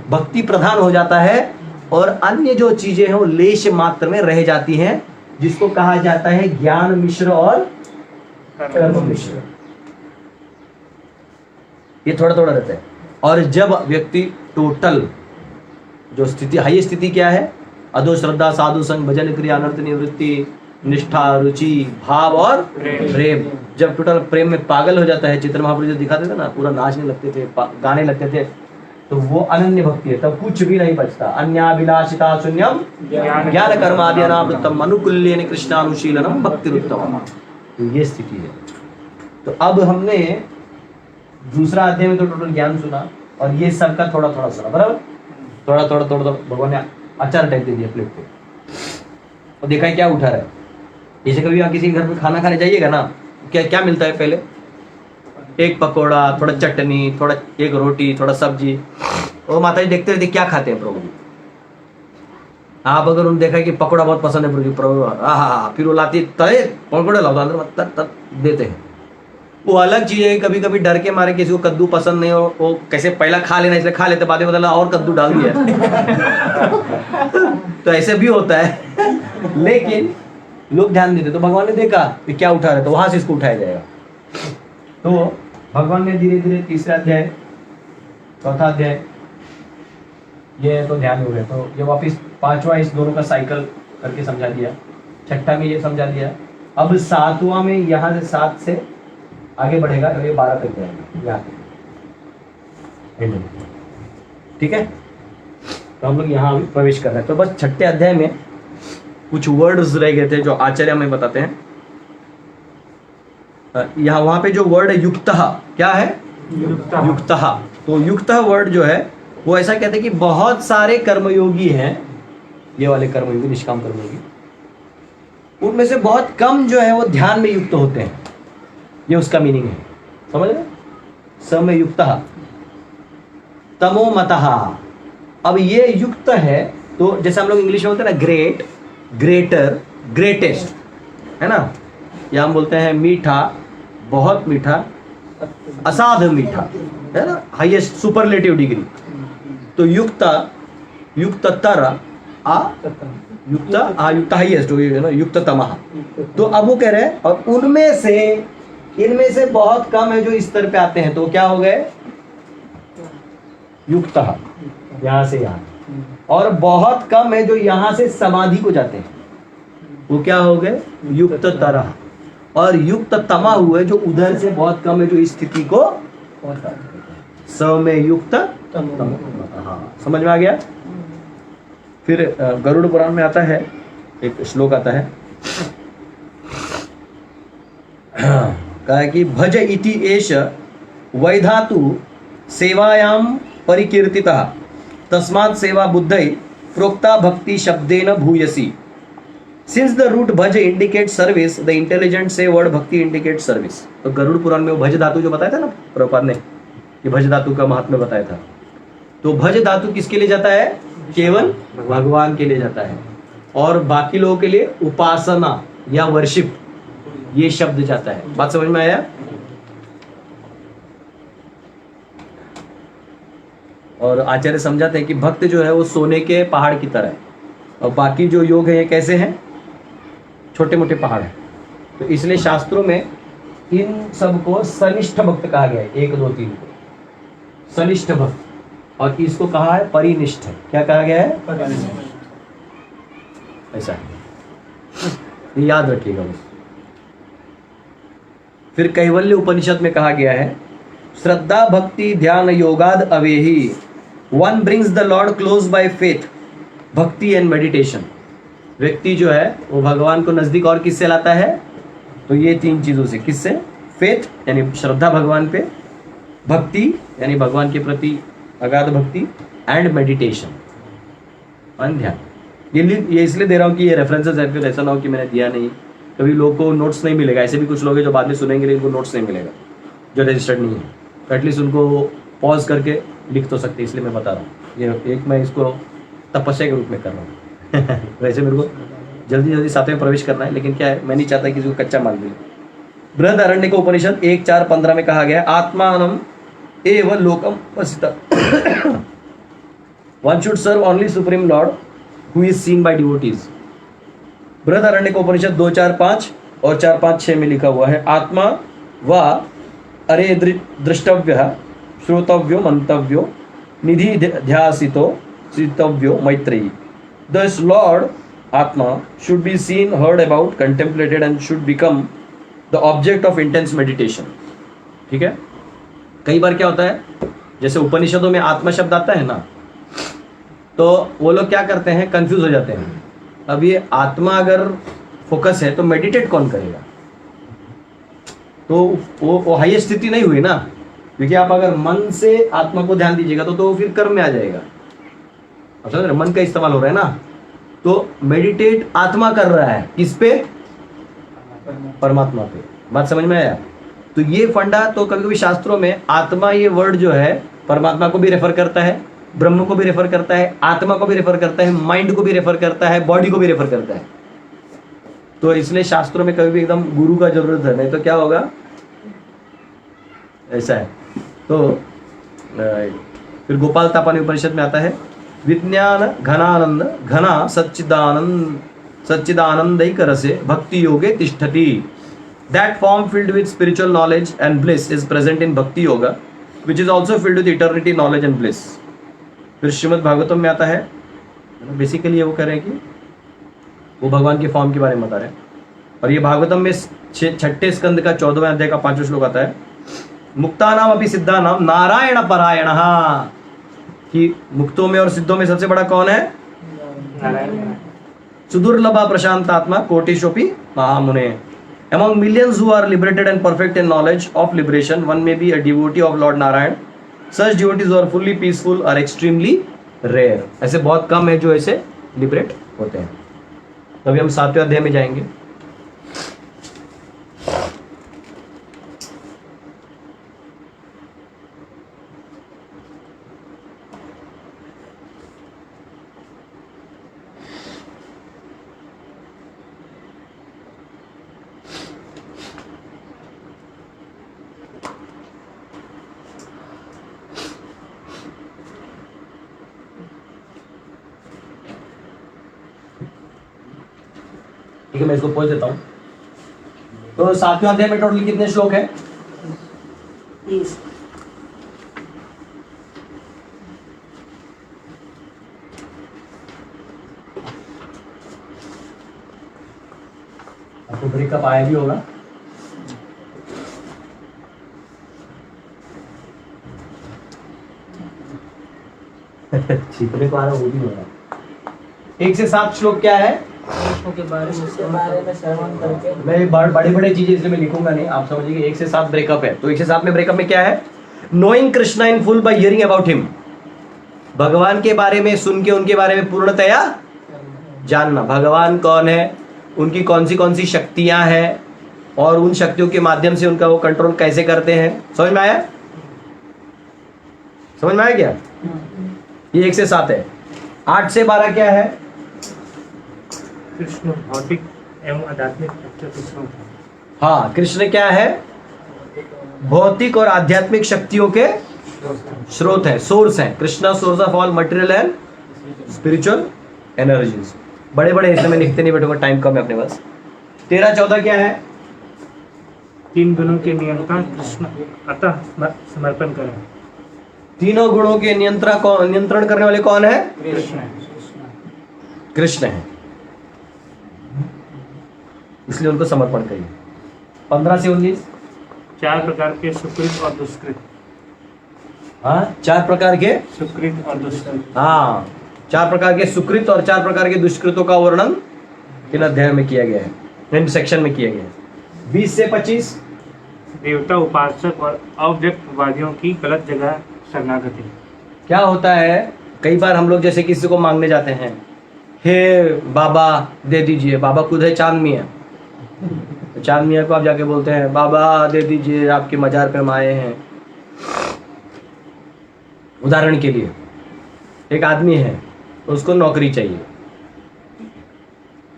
भक्ति प्रधान हो जाता है और अन्य जो चीजें हैं वो लेश मात्र में रह जाती हैं, जिसको कहा जाता है ज्ञान मिश्र और कर्म मिश्र। ये थोड़ा थोड़ा रहता है। और जब व्यक्ति टोटल जो स्थिति, हाई स्थिति क्या है, अधो श्रद्धा साधु संग भजन क्रिया अनर्थ निवृत्ति निष्ठा रुचि भाव और प्रेम, जब टोटल प्रेम में पागल हो जाता है, चित्र महाप्रभु जो दिखाते थे ना, पूरा नाचने लगते थे, गाने लगते थे, तो वो अनन्य भक्ति है, तब कुछ भी नहीं बचता। अन्याभिलाषिता शून्यम ज्ञान कर्म आदि अनावृतम अनुकूल्येन कृष्णानुशीलनम भक्तिरुत्तमम्, तो ये स्थिति है। तो अब हमने दूसरा अध्याय में तो टोटल ज्ञान सुना और ये सबका थोड़ा थोड़ा सुना, बराबर, थोड़ा थोड़ा थोड़ा भगवान ने अचार टाइप दे दिया प्लेट पे और देखा है क्या उठा रहा है। जैसे कभी आप किसी घर पे खाना खाने जाइएगा ना, क्या क्या मिलता है, पहले एक पकोड़ा, थोड़ा चटनी, थोड़ा एक रोटी, थोड़ा सब्जी, और माता जी देखते रहते क्या खाते हैं प्रभु। आप अगर उन्हें देखा कि पकोड़ा बहुत पसंद है प्रभु, फिर वो लाती तले पकोड़े लाओ अंदर तब देते हैं। वो अलग चीज है, कभी कभी डर के मारे किसी को कद्दू पसंद नहीं हो, वो कैसे पहला खा लेना इसलिए खा लेते, बाद में बदला और कद्दू डाल दिया। तो ऐसे भी होता है, लेकिन लोग ध्यान देते। तो भगवान ने देखा कि क्या उठा रहे, तो वहां से इसको उठाया जाएगा। तो भगवान ने धीरे धीरे तीसरा अध्याय, चौथा अध्याय, ये तो ध्यान हो गया, तो ये वापिस पांचवा इस दोनों का साइकिल करके समझा दिया, छठा में ये समझा दिया। अब सातवां में यहाँ से 7 से आगे बढ़ेगा तो ये 12 तक जाएगा, ठीक है। तो हम लोग यहाँ अभी प्रवेश कर रहे हैं। तो बस छठे अध्याय में कुछ वर्ड्स रह गए थे जो आचार्य हमें बताते हैं। यहाँ वहां पे जो वर्ड है युक्तः, क्या है युक्तः, तो युक्तः वर्ड जो है वो ऐसा कहते हैं कि बहुत सारे कर्मयोगी हैं, ये वाले कर्मयोगी, निष्काम कर्मयोगी, उनमें से बहुत कम जो है वो ध्यान में युक्त होते हैं, ये उसका मीनिंग है, समझ रहे। समय युक्तः तमो मतः। अब ये युक्त है तो जैसे हम लोग इंग्लिश में बोलते हैं ना, ग्रेट, ग्रेटर, ग्रेटेस्ट, है ना, या हम बोलते हैं मीठा, बहुत मीठा, असाध्य मीठा, है ना, हाईएस्ट सुपरलेटिव डिग्री। तो युक्त, युक्ततर, युक्त हाईएस्ट है ना, युक्ततमः। तो अब वो कह रहे हैं और उनमें से, इनमें से बहुत कम है जो इस स्तर पे आते हैं, तो क्या हो गए युक्त, यहां से यहां, और बहुत कम है जो यहां से समाधि को जाते हैं, वो क्या हो गए युक्त तरह, और युक्त तमा हुए जो उधर से बहुत कम है जो इस स्थिति को स में युक्त तम। हाँ, समझ में आ गया। फिर गरुड़ पुराण में आता है एक श्लोक आता है, कहा है कि भज इति एष वैधातु सेवायाम परिकीर्तितः तस्मात् सेवा बुद्धै प्रोक्ता भक्ति शब्देन भूयसी। Since the root भज indicates service, the intelligent say word भक्ति indicates service। तो गरुड़ पुराण में वो भज धातु जो बताया था ना प्रभुपाद ने, कि भज धातु का महात्म्य बताया था, तो भज धातु किसके लिए जाता है, केवल भगवान के लिए जाता है, और बाकी लोगों के लिए उपासना या वर्शिप ये शब्द जाता है। बात समझ में आया। और आचार्य समझाते हैं कि भक्त जो है वो सोने के पहाड़ की तरह है, और बाकी जो योग है ये कैसे हैं, छोटे मोटे पहाड़ हैं। तो इसलिए शास्त्रों में इन सबको सनिष्ठ भक्त कहा गया है, 1 2 3 को। सनिष्ठ भक्त, और इसको कहा है परिनिष्ठ। क्या कहा गया है? ऐसा है, ये याद रखिएगा बस। फिर कैवल्य उपनिषद में कहा गया है श्रद्धा भक्ति ध्यान योगाद अवेही, one brings the lord close by faith bhakti and meditation. व्यक्ति जो है वो भगवान को नजदीक और किससे लाता है? तो ये तीन चीजों से। किससे? फेथ यानी श्रद्धा भगवान पे, भक्ति यानी भगवान के प्रति अगाध भक्ति, एंड मेडिटेशन और ध्यान। ये इसलिए दे रहा हूँ कि ये रेफरेंसेस है, फिर ऐसा ना हो कि मैंने दिया नहीं। कभी लोग को नोट्स नहीं मिलेगा, ऐसे भी कुछ लोग हैं जो बाद में सुनेंगे लेकिन उनको नोट्स नहीं मिलेगा, जो रजिस्टर्ड नहीं है, तो एटलीस्ट उनको पॉज करके लिख तो सकते, इसलिए मैं बता रहा हूँ। ये एक मैं इसको तपस्या के रूप में कर रहा हूँ। वैसे मेरे को जल्दी जल्दी साथ में प्रवेश करना है, लेकिन क्या है, मैं नहीं चाहता किसी को कच्चा माल मिले। बृहदारण्यक उपनिषद 1:4-15 में कहा गया आत्मानम एव लोकम वसिता, one should serve only supreme lord who is seen by devotees. Brihadaranyaka Upanishad 2:4-5 और 4-5-6 में लिखा हुआ है आत्मा व अरे दृष्टव्य श्रोतव्यो मंतव्यो निधि ध्यासितो चितव्यो Maitreyi. Thus Lord Atma should be seen, heard about, contemplated and should become the object of intense meditation। ठीक है? कई बार क्या होता है, जैसे उपनिषदों में आत्मा शब्द आता है ना, तो वो लोग क्या करते हैं, कंफ्यूज हो जाते हैं। अब ये आत्मा अगर फोकस है तो मेडिटेट कौन करेगा? तो वो हाईएस्ट स्थिति नहीं हुई ना, क्योंकि आप अगर मन से आत्मा को ध्यान दीजिएगा तो फिर कर्म में आ जाएगा। अब समझ रहे, मन का इस्तेमाल हो रहा है ना, तो मेडिटेट आत्मा कर रहा है किस पे? परमात्मा पे। बात समझ में आया? तो ये फंडा, तो कभी कभी शास्त्रों में आत्मा ये वर्ड जो है परमात्मा को भी रेफर करता है, ब्रह्म को भी रेफर करता है, आत्मा को भी रेफर करता है, माइंड को भी रेफर करता है, बॉडी को भी रेफर करता है। तो इसलिए शास्त्रों में कभी भी एकदम गुरु का जरूरत है, नहीं तो क्या होगा, ऐसा है। तो फिर गोपाल तापानी उपनिषद में आता है विज्ञान घनानंद घना सच्चिदानंदैक रसे भक्ति योगे तिष्ठति। That form filled with spiritual knowledge and bliss is present in bhakti yoga which is also filled with eternity knowledge and bliss. फिर श्रीमद् भागवतम में आता है, बेसिकली वो कह रहे हैं कि वो भगवान के फॉर्म के बारे में बता रहे हैं। और ये भागवतम में 6ठे स्कंद का 14वें अध्याय का 5वां श्लोक आता है मुक्तानाम अपि सिद्धानाम नारायण परायण, कि मुक्तों में और सिद्धों में सबसे बड़ा कौन है? सुदुर्लभा प्रशांतात्मा कोटिशोपि महामुने। Among millions who are liberated and perfect in knowledge of liberation, one may be a devotee of Lord Narayan. Such devotees who are fully peaceful are extremely rare. ऐसे बहुत कम है जो ऐसे लिबरेट होते हैं। अभी हम 7वें अध्याय में जाएंगे। ठीक है, मैं इसको पहुंच देता हूँ। तो 7वें अध्याय में टोटल कितने श्लोक है? 30। आपको ब्रेकअप आया भी होगा। छिपने को आ रहा, वो भी हो रहा। 1 से 7 श्लोक क्या है? के बारे में श्रवण करके मैं बड़े बड़े चीजें इसलिए मैं लिखूंगा नहीं, आप समझिए 1 से 7 ब्रेकअप है। तो 1 से 7 में ब्रेकअप में क्या है? Knowing Krishna in full bye hearing about him, भगवान के बारे में सुन के उनके बारे में पूर्णतया जानना। भगवान कौन है, उनकी कौन सी शक्तियां हैं, और उन शक्तियों के माध्यम से उनका वो कंट्रोल कैसे करते हैं। समझ में आया? समझ में आया क्या? ये 1 से 7 है। 8 से 12 क्या है? कृष्ण भौतिक एवं आध्यात्मिक शक्तियों। हाँ, कृष्ण क्या है? भौतिक और आध्यात्मिक शक्तियों के स्रोत है, सोर्स है। Krishna source of all material and spiritual energies. बड़े बड़े हिस्से में लिखते नहीं बैठूंगा, टाइम कम है अपने पास। 13-14 क्या है? 3 गुणों के नियंत्रण कृष्ण अतः समर्पण करें। तीनों गुणों के नियंत्रण करने वाले कौन है? कृष्ण कृष्ण है, इसलिए उनको समर्पण करिए। 15 से 19। 4 प्रकार के सुकृत और दुष्कृत। हाँ, 4 प्रकार के, सुकृत और दुष्कृत। हाँ 4 प्रकार के सुकृत और 4 प्रकार के दुष्कृतों का वर्णन इन अध्याय में किया गया है, इन सेक्शन में किया गया है। 20 से 25। देवता उपासक और अव्यक्तवादियों की गलत जगह शरणागति। क्या होता है, कई बार हम लोग जैसे किसी को मांगने जाते हैं, हे बाबा दे दीजिए, बाबा खुद है चांद मियाँ, तो चांद मियाँ को आप जाके बोलते हैं बाबा दे दीजिए, आपके मजार पे हम आए हैं। उदाहरण के लिए एक आदमी है, उसको नौकरी चाहिए,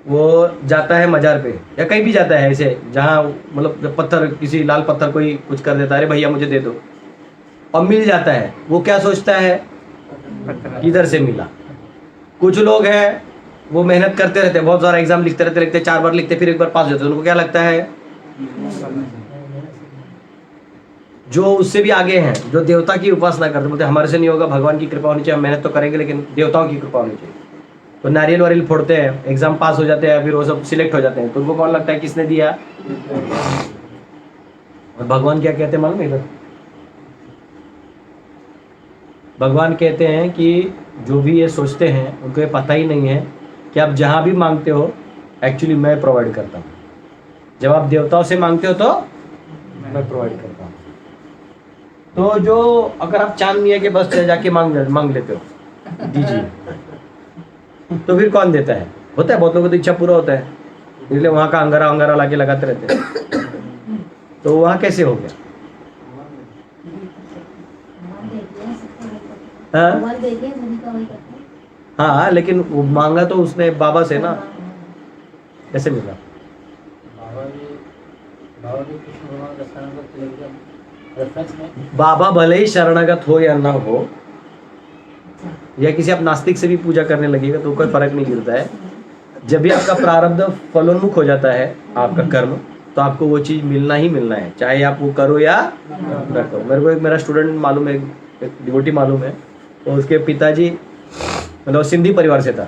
वो जाता है मजार पे या कहीं भी जाता है ऐसे जहाँ मतलब पत्थर, किसी लाल पत्थर कोई कुछ कर देता है, अरे भैया मुझे दे दो, और मिल जाता है, वो क्या सोचता है किधर से मिला। कुछ लोग हैं वो मेहनत करते रहते हैं, बहुत सारा एग्जाम लिखते रहते 4 बार लिखते फिर 1 बार पास होते हैं, उनको क्या लगता है जो उससे भी आगे हैं, जो देवता की उपासना करते, बोलते हमारे से नहीं होगा, भगवान की कृपा होनी चाहिए, हम मेहनत तो करेंगे लेकिन देवताओं की कृपा होनी चाहिए। तो नारियल वारियल फोड़ते हैं, एग्जाम पास हो जाते हैं, फिर वो सब सिलेक्ट हो जाते हैं, तो उनको कौन लगता है किसने दिया। और भगवान क्या कहते हैं मालूम है इधर? भगवान कहते हैं कि जो भी ये सोचते हैं उनको ये पता ही नहीं है कि आप जहाँ भी मांगते हो एक्चुअली मैं प्रोवाइड करता हूँ। जब आप देवताओं से मांगते हो तो मैं प्रोवाइड करता हूँ। तो जो अगर आप चांद मियाँ के पास जाके मांग लेते हो दीजिए, तो फिर कौन देता है? होता है बहुत लोगों को तो इच्छा पूरा होता है, इसलिए वहाँ का अंगारा लाके लगाते रहते हैं। तो वहाँ कैसे हो गया? हाँ? भगवान देखिए सभी का वही करते हैं। हाँ, लेकिन वो मांगा तो उसने बाबा से ना, कैसे मिला? बाबा भले ही शरणागत हो या ना हो, या किसी आप नास्तिक से भी पूजा करने लगेगा तो कोई फर्क नहीं गिरता है। जब भी आपका प्रारब्ध फलोन्मुख हो जाता है, आपका कर्म, तो आपको वो चीज मिलना ही मिलना है, चाहे आप वो करो या ना करो। मेरे को एक मेरा स्टूडेंट मालूम है, एक डिवोटी मालूम है, तो उसके पिताजी मतलब सिंधी परिवार से था,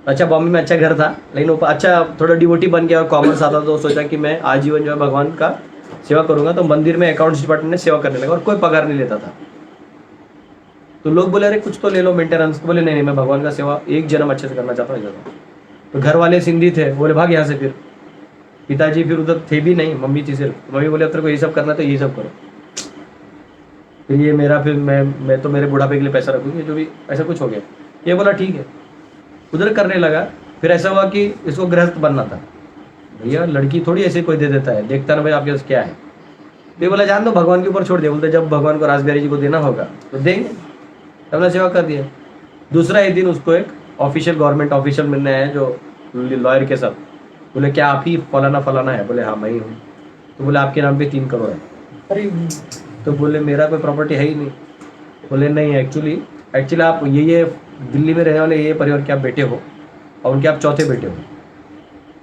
अच्छा बॉम्बे में अच्छा घर था, लेकिन वो अच्छा थोड़ा डिवोटी बन गया और कॉमर्स आता, तो सोचा कि मैं आजीवन जो है भगवान का सेवा करूंगा, तो मंदिर में अकाउंट्स डिपार्टमेंट में सेवा करने लगा और कोई पगार नहीं लेता था। तो लोग बोले अरे कुछ तो ले लो मेंटेनेंस, बोले नहीं मैं भगवान का सेवा एक जन्म अच्छे से करना चाहता हूँ। तो घर वाले सिंधी थे, बोले भाग यहाँ से। फिर पिताजी फिर उधर थे भी नहीं, मम्मी थी सिर्फ। मम्मी बोले तेरे को ये सब करना तो ये सब करो। फिर ये मेरा फिर मैं तो मेरे बुढ़ापे के लिए पैसा रखूंगी, जो भी ऐसा कुछ हो गया। ये बोला ठीक है, उधर करने लगा। फिर ऐसा हुआ कि इसको गृहस्थ बनना था। भैया लड़की थोड़ी ऐसे कोई दे देता है, देखता ना भाई आपके पास क्या है। ये बोला जान दो, भगवान के ऊपर छोड़ दिया। बोलते जब भगवान को रासबिहारी जी को देना होगा तो देंगे। हमने सेवा कर दिया। दूसरा एक दिन उसको एक ऑफिशियल गवर्नमेंट ऑफिशियल मिलने आया जो लॉयर के साथ। बोले क्या आप ही फलाना है? बोले हाँ मैं ही हूँ। तो बोले आपके नाम पे 3 करोड़ है। अरे तो बोले मेरा कोई प्रॉपर्टी है ही नहीं। बोले नहीं एक्चुअली आप ये दिल्ली में रहने वाले ये परिवार के आप बेटे हो और उनके आप चौथे बेटे हो।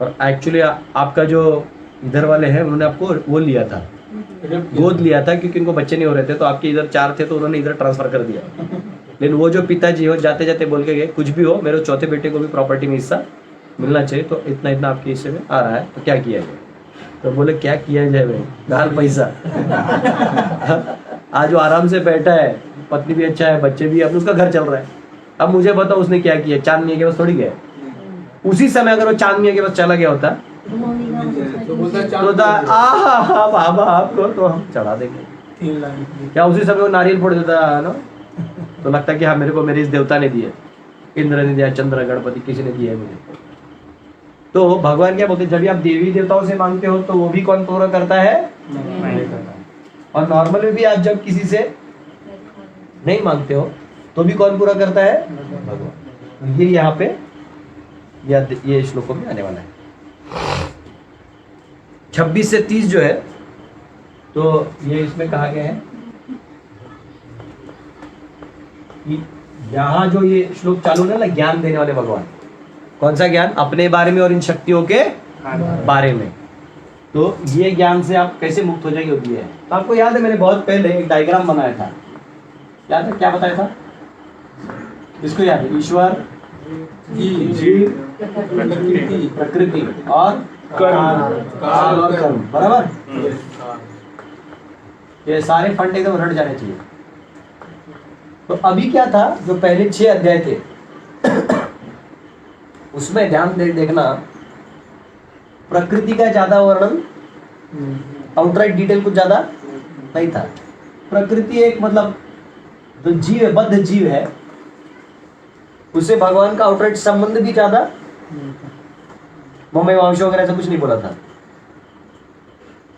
और एक्चुअली आपका जो इधर वाले हैं उन्होंने आपको वो लिया था, गोद लिया था, क्योंकि उनको बच्चे नहीं हो रहे थे, तो आपके इधर 4 थे तो उन्होंने इधर ट्रांसफर कर दिया। लेकिन वो जो पिताजी हो जाते जाते बोल के गए कुछ भी हो मेरे चौथे बेटे को भी प्रॉपर्टी में हिस्सा मिलना चाहिए, तो इतना आपके हिस्से में आ रहा है, तो क्या किया जाए? तो बोले क्या किया जाए भाई, दाल पैसा। आज वो आराम से बैठा है, पत्नी भी अच्छा है, बच्चे भी, अब उसका घर चल रहा है। अब मुझे बताओ उसने क्या किया? चांद मियाँ के पास थोड़ी गया। उसी समय अगर वो चांद मियाँ के पास चला गया होता तो बाबा आपको तो हम चढ़ा देंगे। 3 लाख क्या उसी समय वो नारियल फोड़ देता है ना, तो लगता है कि हाँ मेरे इस देवता ने दिया, इंद्र ने दिया, चंद्र गणपति किसी ने दिया है मुझे। तो भगवान क्या बोलते हैं, जब भी आप देवी देवताओं से मांगते हो तो वो भी कौन पूरा करता है? और नॉर्मली भी आप जब किसी से नहीं मांगते हो तो भी कौन पूरा करता है? भगवान। ये यहाँ पे ये श्लोकों में आने वाला है। 26 से 30 जो है तो ये इसमें कहा गया है कि यहाँ जो ये श्लोक चालू है ना, ज्ञान देने वाले भगवान। कौन सा ज्ञान? अपने बारे में और इन शक्तियों के बारे में। तो ये ज्ञान से आप कैसे मुक्त हो जाएंगे, होती है। तो आपको याद है मैंने बहुत पहले एक डायग्राम बनाया था क्या था, क्या बताया था? इसको याद है, ईश्वर, जीव, प्रकृति और काल और कर्म, बराबर। ये सारे फंड एकदम रट जाने चाहिए। तो अभी क्या था, जो पहले 6 अध्याय थे उसमें ध्यान देखना, प्रकृति का ज्यादा वर्णन, आउटराइट डिटेल कुछ ज्यादा नहीं था। प्रकृति एक मतलब जो जीव है, बद्ध जीव है, उसे भगवान का आउटराइट संबंध भी ज्यादा, मम्मी वंश वगैरह ऐसा कुछ नहीं बोला था।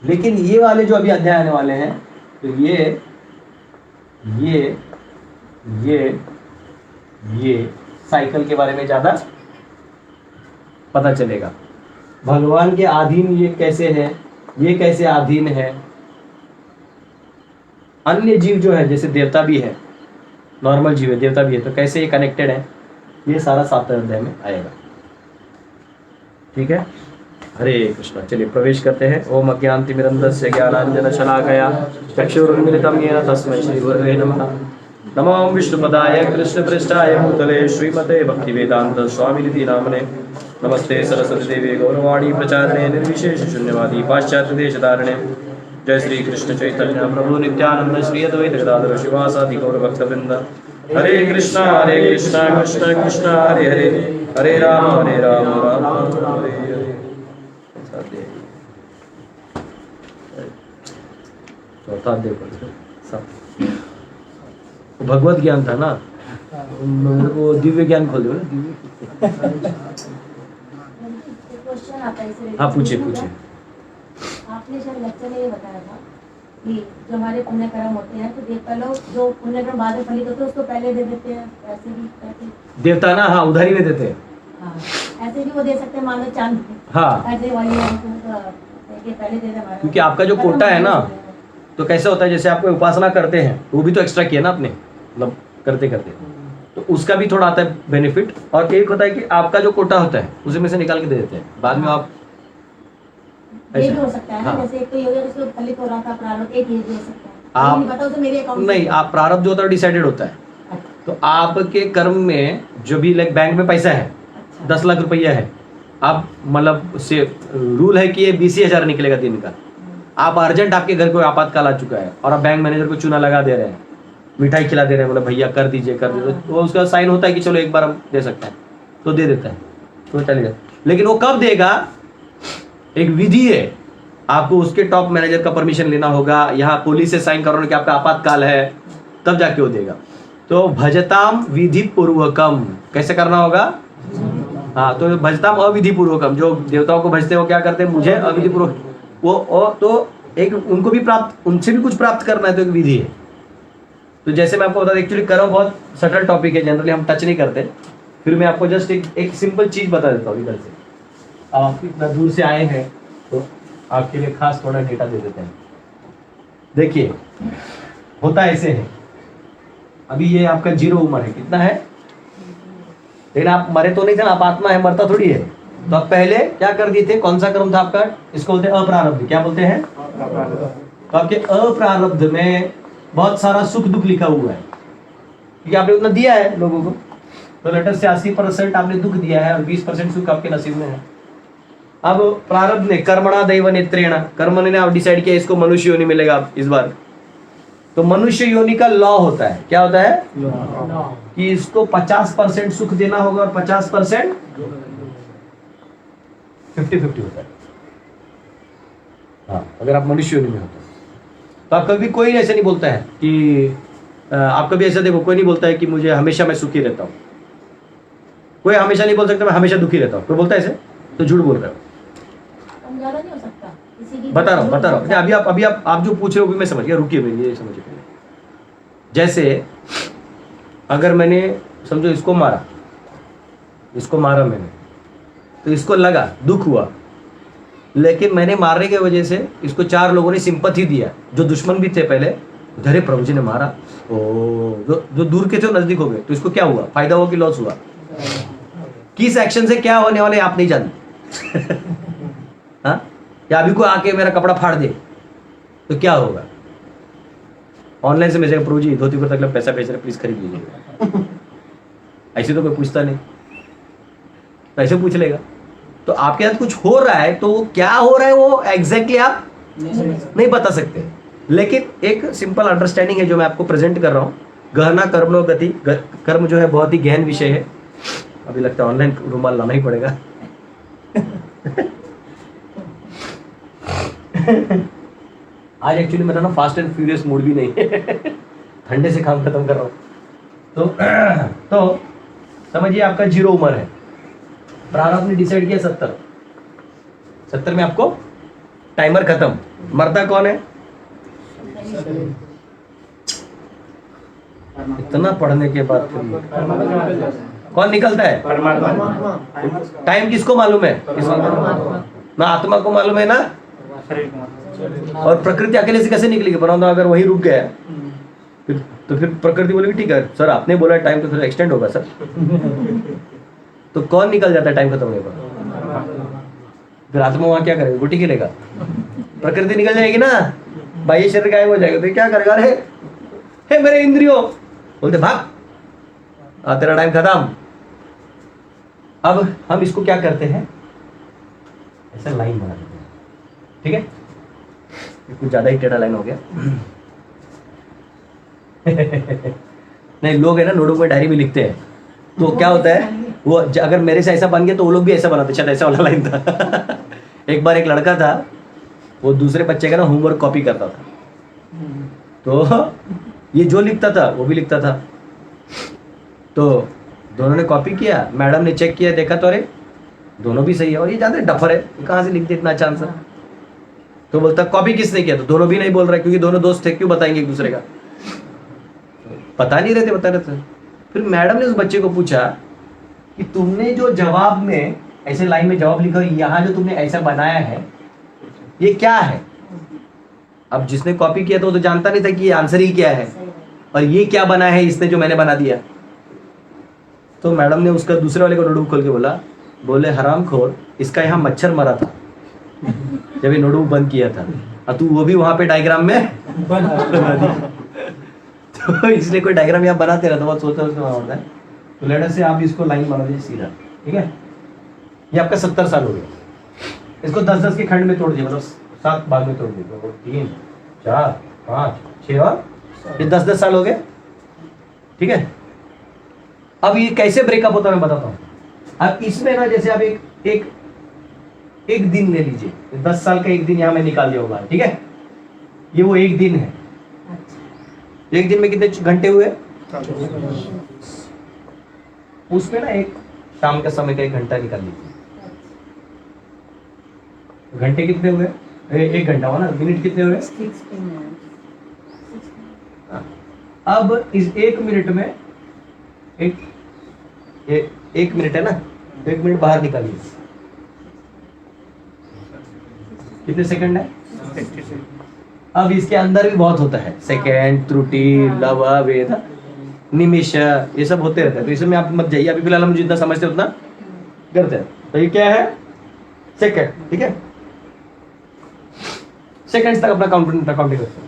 लेकिन ये वाले जो अभी अध्याय आने वाले हैं, तो ये साइकिल के बारे में ज्यादा पता चलेगा। भगवान के अधीन ये कैसे है, ये कैसे अधीन है, अन्य जीव जो है जैसे देवता भी है, नॉर्मल जीव है, देवता भी है, तो कैसे ये कनेक्टेड है, ये सारा 7वें अध्याय में आएगा। ठीक है, हरे कृष्णा। चलिए प्रवेश करते हैं। ओम अज्ञानतिमिरन्धस्य ज्ञानाञ्जनशलाकया चक्षुरुन्मिलितं येन तस्मै श्रीगुरवे नमः। नमो विष्णुपदाय कृष्णपृष्ठाय भूतले श्रीमते भक्तिवेदांत स्वामिनिधि नामने। नमस्ते सरस्वती देवी गौरवाणी प्रचारणे निर्विशेष शून्यवादी पाश्चात्य देशधारणे। जय श्री कृष्ण चैतन्य प्रभु नित्यानंद श्री अद्वैत गदाधर शिवासादि गौर भक्तवृंद। हरे कृष्णा कृष्ण कृष्ण हरे हरे, हरे राम राम राम हरे हरे। चौथा अध्याय भगवत ज्ञान था ना, वो दिव्य ज्ञान खोल दो ना, दिव्य। क्वेश्चन आता है इससे। हाँ पूछिए पूछिए। आपने शायद लेक्चर में ये बताया था कि जो हमारे पुण्य कर्म होते हैं, तो देवता लोग जो पुण्य कर्म बाद में फलित होते हैं उसको पहले दे देते हैं, ऐसे भी ऐसे देवता ना, हाँ उधारी में देते हैं। हाँ, ऐसे भी वो दे सकते हैं, मान लो चांद, हाँ ऐसे वाली पहले दे दे हमारा, क्योंकि आपका जो कोटा है ना, तो कैसे होता है, जैसे आप कोई उपासना करते हैं वो भी तो एक्स्ट्रा किया ना आपने, मतलब करते करते, तो उसका भी थोड़ा आता है बेनिफिट। और एक होता है कि आपका जो कोटा होता है उसी में से निकाल के दे देते हैं, बाद में आप ये भी हो सकता है ना, हाँ। जैसे कोई हो गया जिसको फलित हो रहा था प्रारब्ध, एक ये भी हो सकता है। आप नहीं बताओ तो मेरे अकाउंट नहीं, आप प्रारब्ध जो होता है डिसाइडेड होता है। तो आपके कर्म में जो भी लाइक बैंक में पैसा है, 10 लाख रुपया है, आप मतलब से रूल है कि ये 20,000 निकलेगा दिन का। आप अर्जेंट, आपके घर को आपातकाल आ चुका है और आप बैंक मैनेजर को चूना लगा दे रहे हैं, मिठाई खिला दे रहे हैं, बोले भैया कर दीजिए कर दीजिए, तो वो उसका साइन होता है कि चलो एक बार हम दे सकते हैं, तो दे देता है, तो चलेगा। लेकिन वो कब देगा, एक विधि है, आपको उसके टॉप मैनेजर का परमिशन लेना होगा, यहाँ पुलिस से साइन कराना कि आपका आपातकाल है, तब जाके वो देगा। तो भजताम विधि पूर्वकम कैसे करना होगा, हाँ, तो भजताम अविधि पूर्वकम, जो देवताओं को भजते हो क्या करते हैं, मुझे अविधि पूर्वक, वो तो एक उनको भी प्राप्त, उनसे भी कुछ प्राप्त करना है, तो एक विधि है। तो जैसे मैं आपको बता दूं, एक्चुअली कर्म बहुत सटल टॉपिक है, जनरली हम टच नहीं करते, फिर मैं आपको जस्ट एक सिंपल चीज बता देता हूँ इधर से। आप इतना दूर से आए हैं तो आपके लिए खास थोड़ा डेटा दे देते हैं। देखिए होता ऐसे है, अभी ये आपका 0 उम्र है, कितना है, लेकिन आप मरे तो नहीं थे ना, आप आत्मा है, मरता थोड़ी है। तो आप पहले क्या कर दिए थे, कौन सा कर्म था आपका, इसको बोलते हैं अप्रारब्ध। क्या बोलते हैं, तो आपके अप्रारब्ध में बहुत सारा सुख दुख लिखा हुआ है, क्योंकि आपने उतना दिया है लोगों को। तो लेटर से 80% आपने दुख दिया है और 20% सुख आपके नसीब में है। अब प्रारब्ध ने कर्मणा दैव नेत्रेण, कर्म ने आप डिसाइड किया इसको मनुष्य योनि मिलेगा इस बार, तो मनुष्य योनि का लॉ होता है, क्या होता है, कि इसको 50% सुख देना होगा और 50% 50-50 होता है। हाँ, अगर आप मनुष्य योनि में होते हैं तो आप कभी, कोई ऐसे नहीं बोलता है कि आप कभी ऐसा देखो, कोई नहीं बोलता है कि मुझे हमेशा मैं सुखी रहता हूँ, कोई हमेशा नहीं बोल सकता मैं हमेशा दुखी रहता हूँ, कोई बोलता है ऐसे, तो झूठ बोल रहे हो। ज्यादा नहीं हो सकता किसी की, बता रहा हूँ। अभी आप जो पूछ रहे हो भी मैं समझ गया, रुकिए मेरी ये समझिए पहले। जैसे अगर मैंने समझो इसको मारा मैंने, तो इसको लगा, दुख हुआ, लेकिन मैंने मारने की वजह से इसको 4 लोगों ने सिंपैथी दिया, जो दुश्मन भी थे पहले, धरे प्रभु जी ने मारा, जो दूर के थे नजदीक हो गए, तो इसको क्या हुआ, फायदा हुआ कि लॉस हुआ, किस एक्शन से क्या होने वाले आप नहीं जानते। हाँ, या अभी कोई आके मेरा कपड़ा फाड़ दे तो क्या होगा, ऑनलाइन से मैसेज, प्रभु जी धोती कुर्ता क्लब पैसा भेज रहे, प्लीज खरीद लीजिएगा। ऐसे तो कोई पूछता नहीं, तो ऐसे पूछ लेगा। तो आपके साथ कुछ हो रहा है, तो वो क्या हो रहा है वो एग्जैक्टली आप नहीं बता सकते, लेकिन एक सिंपल अंडरस्टैंडिंग है जो मैं आपको प्रेजेंट कर रहा हूँ। गहना कर्मणो गति, कर्म जो है बहुत ही गहन विषय है। अभी लगता है ऑनलाइन रुमाल लाना ही पड़ेगा। आज एक्चुअली मेरा ना फास्ट एंड फ्यूरियस मूड भी नहीं है। ठंडे से काम खत्म कर रहा हूँ। तो समझिए आपका 0 उम्र है, प्रारब्ध ने डिसाइड किया 70 में आपको टाइमर खत्म। मरता कौन है? इतना पढ़ने के बाद कौन निकलता है? टाइम किसको मालूम है? ना आत्मा को मालूम है ना। और प्रकृति अकेले से कैसे निकलेगी? परंतु अगर वही रुक गया फिर प्रकृति बोलेगी ठीक है सर आपने बोला टाइम, तो फिर एक्सटेंड होगा सर। तो कौन निकल जाता है टाइम खत्म होने पर? फिर आत्मा वहां क्या करेगा? गुटी खेलेगा। प्रकृति निकल जाएगी ना, बाह्य शरीर गायब हो जाएगा, तो क्या करेगा? अरे हे मेरे इंद्रियों, बोलते भाग, तेरा टाइम खत्म। अब हम इसको क्या करते हैं, ऐसा लाइन बना देते हैं, ठीक है? कुछ ज्यादा ही टेढ़ा लाइन हो गया। नहीं, लोग है ना नोटबुक में डायरी में लिखते हैं, तो क्या होता है वो अगर मेरे से ऐसा बन गया तो वो लोग भी ऐसा बनाते, शायद ऐसा वाला लाइन था। एक बार एक लड़का था, वो दूसरे बच्चे का ना होमवर्क कॉपी करता था, तो ये जो लिखता था वो भी लिखता था। तो दोनों ने कॉपी किया, मैडम ने चेक किया, देखा तो अरे दोनों भी सही है, और ये ज्यादा डफर है, कहाँ से लिख दे इतना अच्छा आंसर। तो बोलता कॉपी किसने किया? तो दोनों भी नहीं बोल रहे, क्योंकि दोनों दोस्त थे, क्यों बताएंगे एक दूसरे का? बता नहीं रहते, बता रहे थे। फिर मैडम ने उस बच्चे को पूछा कि तुमने जो जवाब में ऐसे लाइन में जवाब लिखा, यहाँ जो तुमने ऐसा बनाया है ये क्या है? अब जिसने कॉपी किया था वो तो जानता नहीं था कि ये आंसर ही क्या है, और ये क्या बना है इसने जो मैंने बना दिया। तो मैडम ने उसका दूसरे वाले को नोटबुक खोल के बोले हरामखोर, इसका यहाँ मच्छर मरा था जब ये नोटबुक बंद किया था, और तू वो भी वहां पे डायग्राम में बना दिया। तो इसलिए कोई डायग्राम यहाँ बनाते रहता, बहुत सोचता होता है। तो लेटर से आप इसको लाइन बना दीजिए सीधा, ठीक है? ये आपका 70 साल हो गया। इसको 10-10 के खंड में तोड़ दिए, मतलब 7 भाग में तोड़ दिए, 3, 4, 5, 6 और ये 10-10 साल हो गए, ठीक है? अब ये कैसे ब्रेकअप होता है मैं बताता हूँ। अब इसमें ना जैसे आप एक दिन ले लीजिए, 10 साल का एक दिन यहाँ में निकाल दिया होगा, ठीक है? ये वो एक दिन है। एक दिन में कितने घंटे हुए? उसमें ना एक शाम का समय का 1 घंटा निकाल लीजिए। घंटे कितने हुए? 1 घंटा हुआ ना। मिनट कितने हुए? 16 अब इस 1 मिनट में एक मिनट है ना, 1 मिनट बाहर निकालिए, कितने सेकंड है? अब इसके अंदर भी बहुत होता है, सेकंड, त्रुटि, लव, वेद, निमिष, ये सब होते रहते हैं। तो इसमें आप मत जाइए, अभी फिलहाल हम जितना समझते उतना करते हैं। तो ये क्या है? सेकंड, ठीक है? सेकंड्स तक अपना काउंटिंग करते हैं।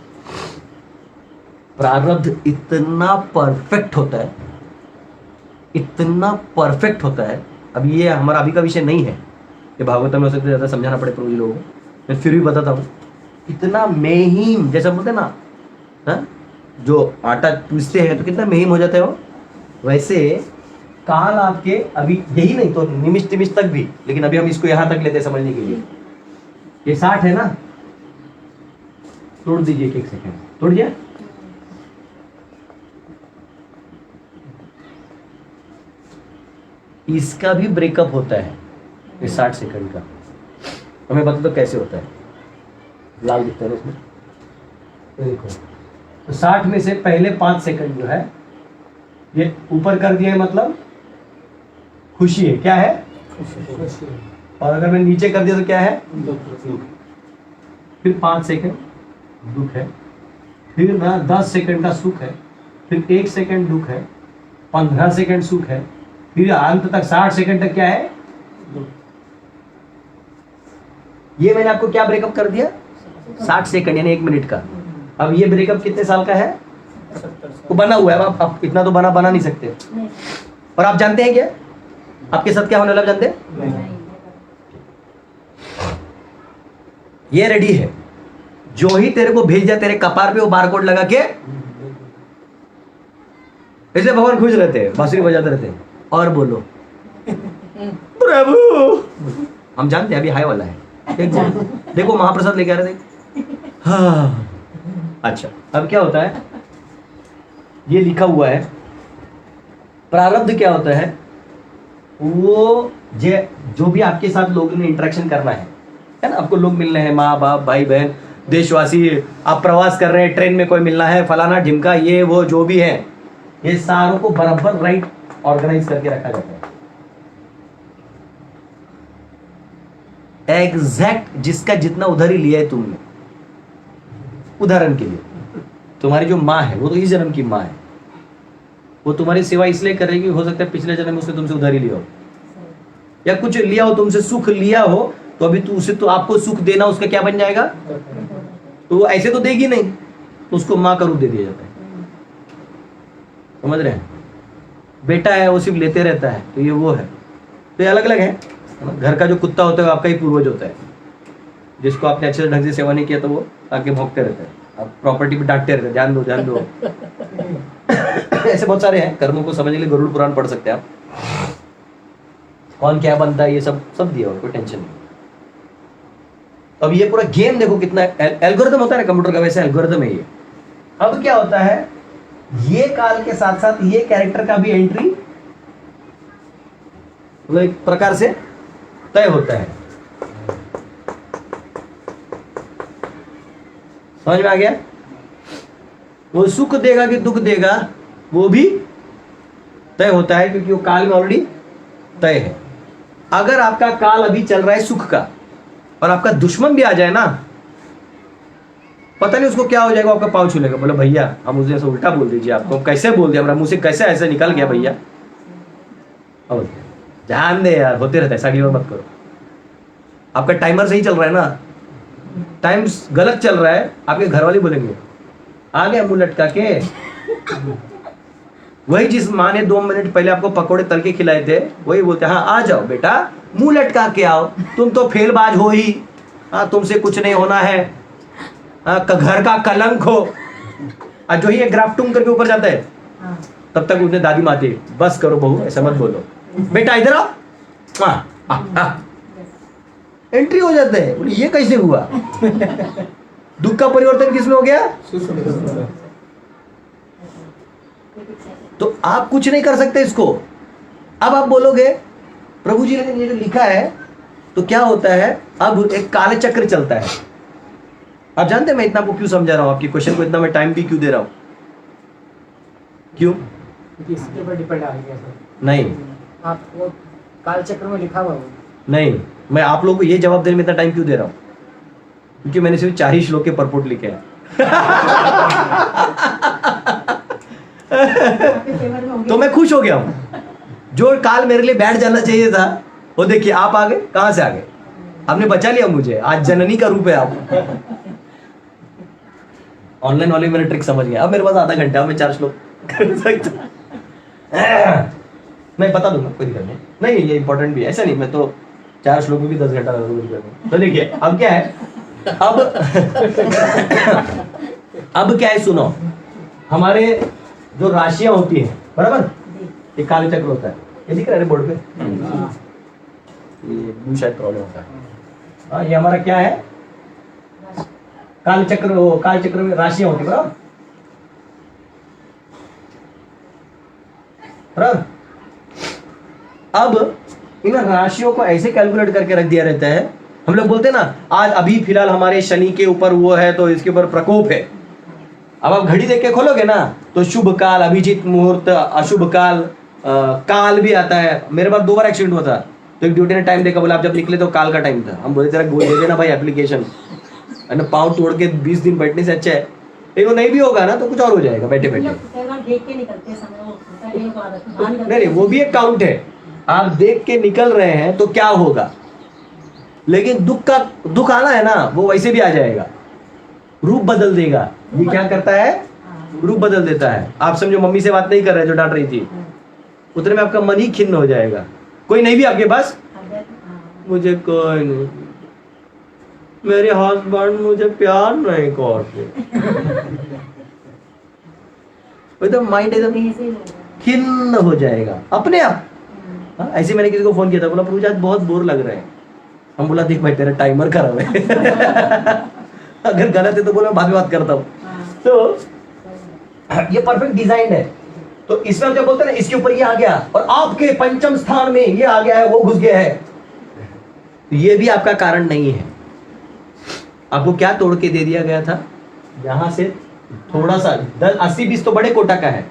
प्रारब्ध इतना परफेक्ट होता है, इतना परफेक्ट होता है। अब ये हमारा अभी का विषय नहीं है, ये भागवत में हो सकता है, ज्यादा समझाना पड़े प्रभु जी लोगों को, मैं फिर भी बताता हूँ। इतना मेहीम, जैसा बोलते ना, हा? जो आटा पीसते हैं तो कितना मेहीम हो जाता है वो, वैसे काल आपके अभी यही नहीं तो निमिष तिमिष तक भी, लेकिन अभी हम इसको यहां तक लेते हैं समझने के लिए। ये 60 है ना, तोड़ दीजिए 1 सेकंड, तोड़ दिया? इसका भी ब्रेकअप होता है, ये 60 सेकंड का। हमें बता दो कैसे होता है। लाल दिखता है इसमें, तो देखो, तो 60 में से पहले 5 सेकंड जो है ये ऊपर कर दिया है, मतलब खुशी है। क्या है? खुशी। और अगर मैं नीचे कर दिया तो क्या है? दुख। फिर 5 सेकंड दुख है, फिर ना 10 सेकंड का सुख है, फिर 1 सेकंड दुख है, 15 सेकंड सुख है, फिर अंत तक 60 सेकंड तक क्या है? ये मैंने आपको क्या ब्रेकअप कर दिया? 60 सेकंड यानी 1 मिनट का। अब ये ब्रेकअप कितने साल का है? वो बना हुआ है, अब आप इतना तो बना नहीं सकते। नहीं और आप जानते हैं क्या आपके साथ क्या होने वाला, जानते हैं? नहीं ये रेडी है, जो ही तेरे को भेज दिया तेरे कपार पे वो बारकोड लगा के, इसलिए भगवान खुश रहते हैं, बांसुरी बजाते रहते हैं। और बोलो प्रभु, हम जानते हैं अभी हाई वाला है, देखो महाप्रसाद लेके आ रहे थे। हाँ अच्छा, अब क्या होता है, ये लिखा हुआ है प्रारब्ध क्या होता है, वो जो भी आपके साथ लोगों ने इंटरेक्शन करना है ना, आपको लोग मिलने हैं, माँ बाप भाई बहन देशवासी, आप प्रवास कर रहे हैं, ट्रेन में कोई मिलना है, फलाना ढिमका, ये वो जो भी है, ये सारों को बराबर राइट ऑर्गेनाइज करके रखा जाता है। एग्जैक्ट जिसका जितना उधर ही लिया है तुमने। उदाहरण के लिए तुम्हारी जो माँ है वो तो इस जन्म की माँ है, वो तुम्हारी सेवा इसलिए कर रही है कि हो सकता है पिछले जन्म में उसने तुमसे उधारी लिया हो, या कुछ लिया हो तुमसे, सुख लिया हो, तो अभी तू उसे, तो आपको सुख देना उसका क्या बन जाएगा, तो वो ऐसे तो देगी नहीं, तो उसको माँ का रूप दे दिया जाता है। समझ रहे हैं? बेटा है वो सिर्फ लेते रहता है, तो ये वो है, तो ये अलग अलग है। घर का जो कुत्ता होता है वो आपका ही पूर्वज होता है, जिसको आपने अच्छे ढंग से सेवा नहीं किया तो वो आके भौंकते रहता है, आप प्रॉपर्टी पे डांटते रहते हैं, ध्यान दो ध्यान दो। ऐसे बहुत सारे हैं, कर्मों को समझने के लिए गरुड़ पुराण पढ़ सकते हैं आप, कौन क्या बनता है ये सब दिया हो, कोई टेंशन नहीं। अब ये पूरा गेम देखो कितना एल्गोरिथम होता है ना कंप्यूटर का, वैसे एल्गोरिथम है ये। अब क्या होता है, ये काल के साथ साथ ये कैरेक्टर का भी एंट्री मतलब एक प्रकार से तय होता है। समझ में आ गया? वो सुख देगा कि दुख देगा वो भी तय होता है, क्योंकि वो काल में ऑलरेडी तय है। अगर आपका काल अभी चल रहा है सुख का और आपका दुश्मन भी आ जाए ना, पता नहीं उसको क्या हो जाएगा, आपका पाँव छू लेगा, बोले भैया हम उसे ऐसा उल्टा बोल दीजिए, आपको कैसे बोल दिया, हमारा मुंह से कैसे ऐसे निकल गया भैया। और ध्यान दे यार, होते रहता है, अगली बार मत करो। आपका टाइमर सही चल रहा है ना, टाइम गलत चल रहा है, आपके घर वाले बोलेंगे आ गया मुंह लटका के। वही जिस माँ ने 2 मिनट पहले आपको पकोड़े तल के खिलाए थे, वही बोलते हाँ आ जाओ बेटा मुंह लटका के आओ, तुम तो फेलबाज हो ही, हाँ तुमसे कुछ नहीं होना है, घर का कलंक हो। और जो ही एक ग्राफ्टूम करके ऊपर जाता है, तब तक उसने दादी माँ थी, बस करो बहू ऐसा मत बोलो, बेटा इधर आओ, एंट्री हो जाते हैं। बोले ये कैसे हुआ? दुख का परिवर्तन किसमें हो गया? तो आप कुछ नहीं कर सकते इसको। अब आप बोलोगे प्रभु जी ने ये जो लिखा है, तो क्या होता है, अब एक काले चक्र चलता है। आप जानते हैं मैं इतना आपको क्यों समझा रहा हूं, आपके क्वेश्चन को इतना मैं टाइम भी क्यों दे रहा हूं? क्यों? क्योंकि इसके ऊपर डिपेंड आ गया सर। नहीं आप वो काल चक्र में लिखा हुआ वो। नहीं, मैं आप लोगों को ये जवाब देने में इतना टाइम क्यों दे रहा हूं? क्योंकि मैंने सिर्फ 4 ही श्लोक के परपोर्ट लिखे हैं। आपके फेवर में हो गया। तो मैं खुश हो गया हूं। जो काल मेरे लिए बैठ जाना चाहिए था, वो देखिए आप आ गए। कहां से आ गए? आपने बचा लिया मुझे, आज जननी का रूप है आप। ऑनलाइन वाले मेरे ट्रिक समझ गए। अब मेरे पास आधा घंटा, मैं 4 श्लोक कर सकता। मैं बता दूंगा, कोई दिक्कत नहीं। नहीं ये इंपॉर्टेंट भी है, ऐसा नहीं मैं तो 4 श्लोक में भी 10 घंटा लगा दूंगा। तो देखिए अब क्या है, अब क्या है सुनो, हमारे जो राशियां होती हैं बराबर, एक काले चक्र होता है, ये दिख रहा है बोर्ड पे, ये ब्लू शायद प्रॉब्लम होता है। हाँ ये हमारा क्या है, काल चक्र। वो काल चक्र में राशियां होती है बराबर। अब इन राशियों को ऐसे कैलकुलेट करके रख दिया रहता है। हम लोग बोलते हैं ना आज अभी फिलहाल हमारे शनि के ऊपर वो है तो इसके ऊपर प्रकोप है। अब आप घड़ी देख के खोलोगे ना तो शुभ काल, अभिजीत मुहूर्त, अशुभ काल, काल भी आता है। मेरे पास 2 बार एक्सीडेंट हुआ था, तो एक ड्यूटी ने टाइम देखा, बोला आप जब निकले तो काल का टाइम था। हम बोले तेरा गोल दे देना भाई एप्लीकेशन, पाँव तोड़ के 20 दिन बैठने से अच्छा है। लेकिन वो नहीं भी होगा ना तो कुछ और हो जाएगा बैठे बैठे। देख के निकलते समय वो होता है, एक आदत है। नहीं वो भी एक काउंट है। आप देख के निकल रहे हैं तो क्या होगा, लेकिन दुख आना है ना, वो वैसे भी आ जाएगा, रूप बदल देगा। ये क्या करता है, रूप बदल देता है। आप समझो मम्मी से बात नहीं कर रहे जो डांट रही थी, उतने में आपका मन ही खिन्न हो जाएगा। कोई नहीं भी आपके पास, मुझे कोई नहीं, मेरे हस्बैंड मुझे प्यार नहीं करते, एकदम माइंड एकदम खिन्न हो जाएगा अपने आप। हाँ, ऐसे मैंने किसी को फोन किया था, बोला प्रभु आज बहुत बोर लग रहा है। हम बोला देख भाई तेरा टाइमर खराब है अगर गलत है तो बोला बाद में बात करता हूँ। तो ये परफेक्ट डिजाइन है। तो इसमें हम जब बोलते हैं ना इसके ऊपर ये आ गया और आपके पंचम स्थान में ये आ गया है, वो घुस गया है, तो ये भी आपका कारण नहीं है। आपको क्या तोड़ के दे दिया गया था, यहां से थोड़ा सा 80-20 तो बड़े कोटा का है,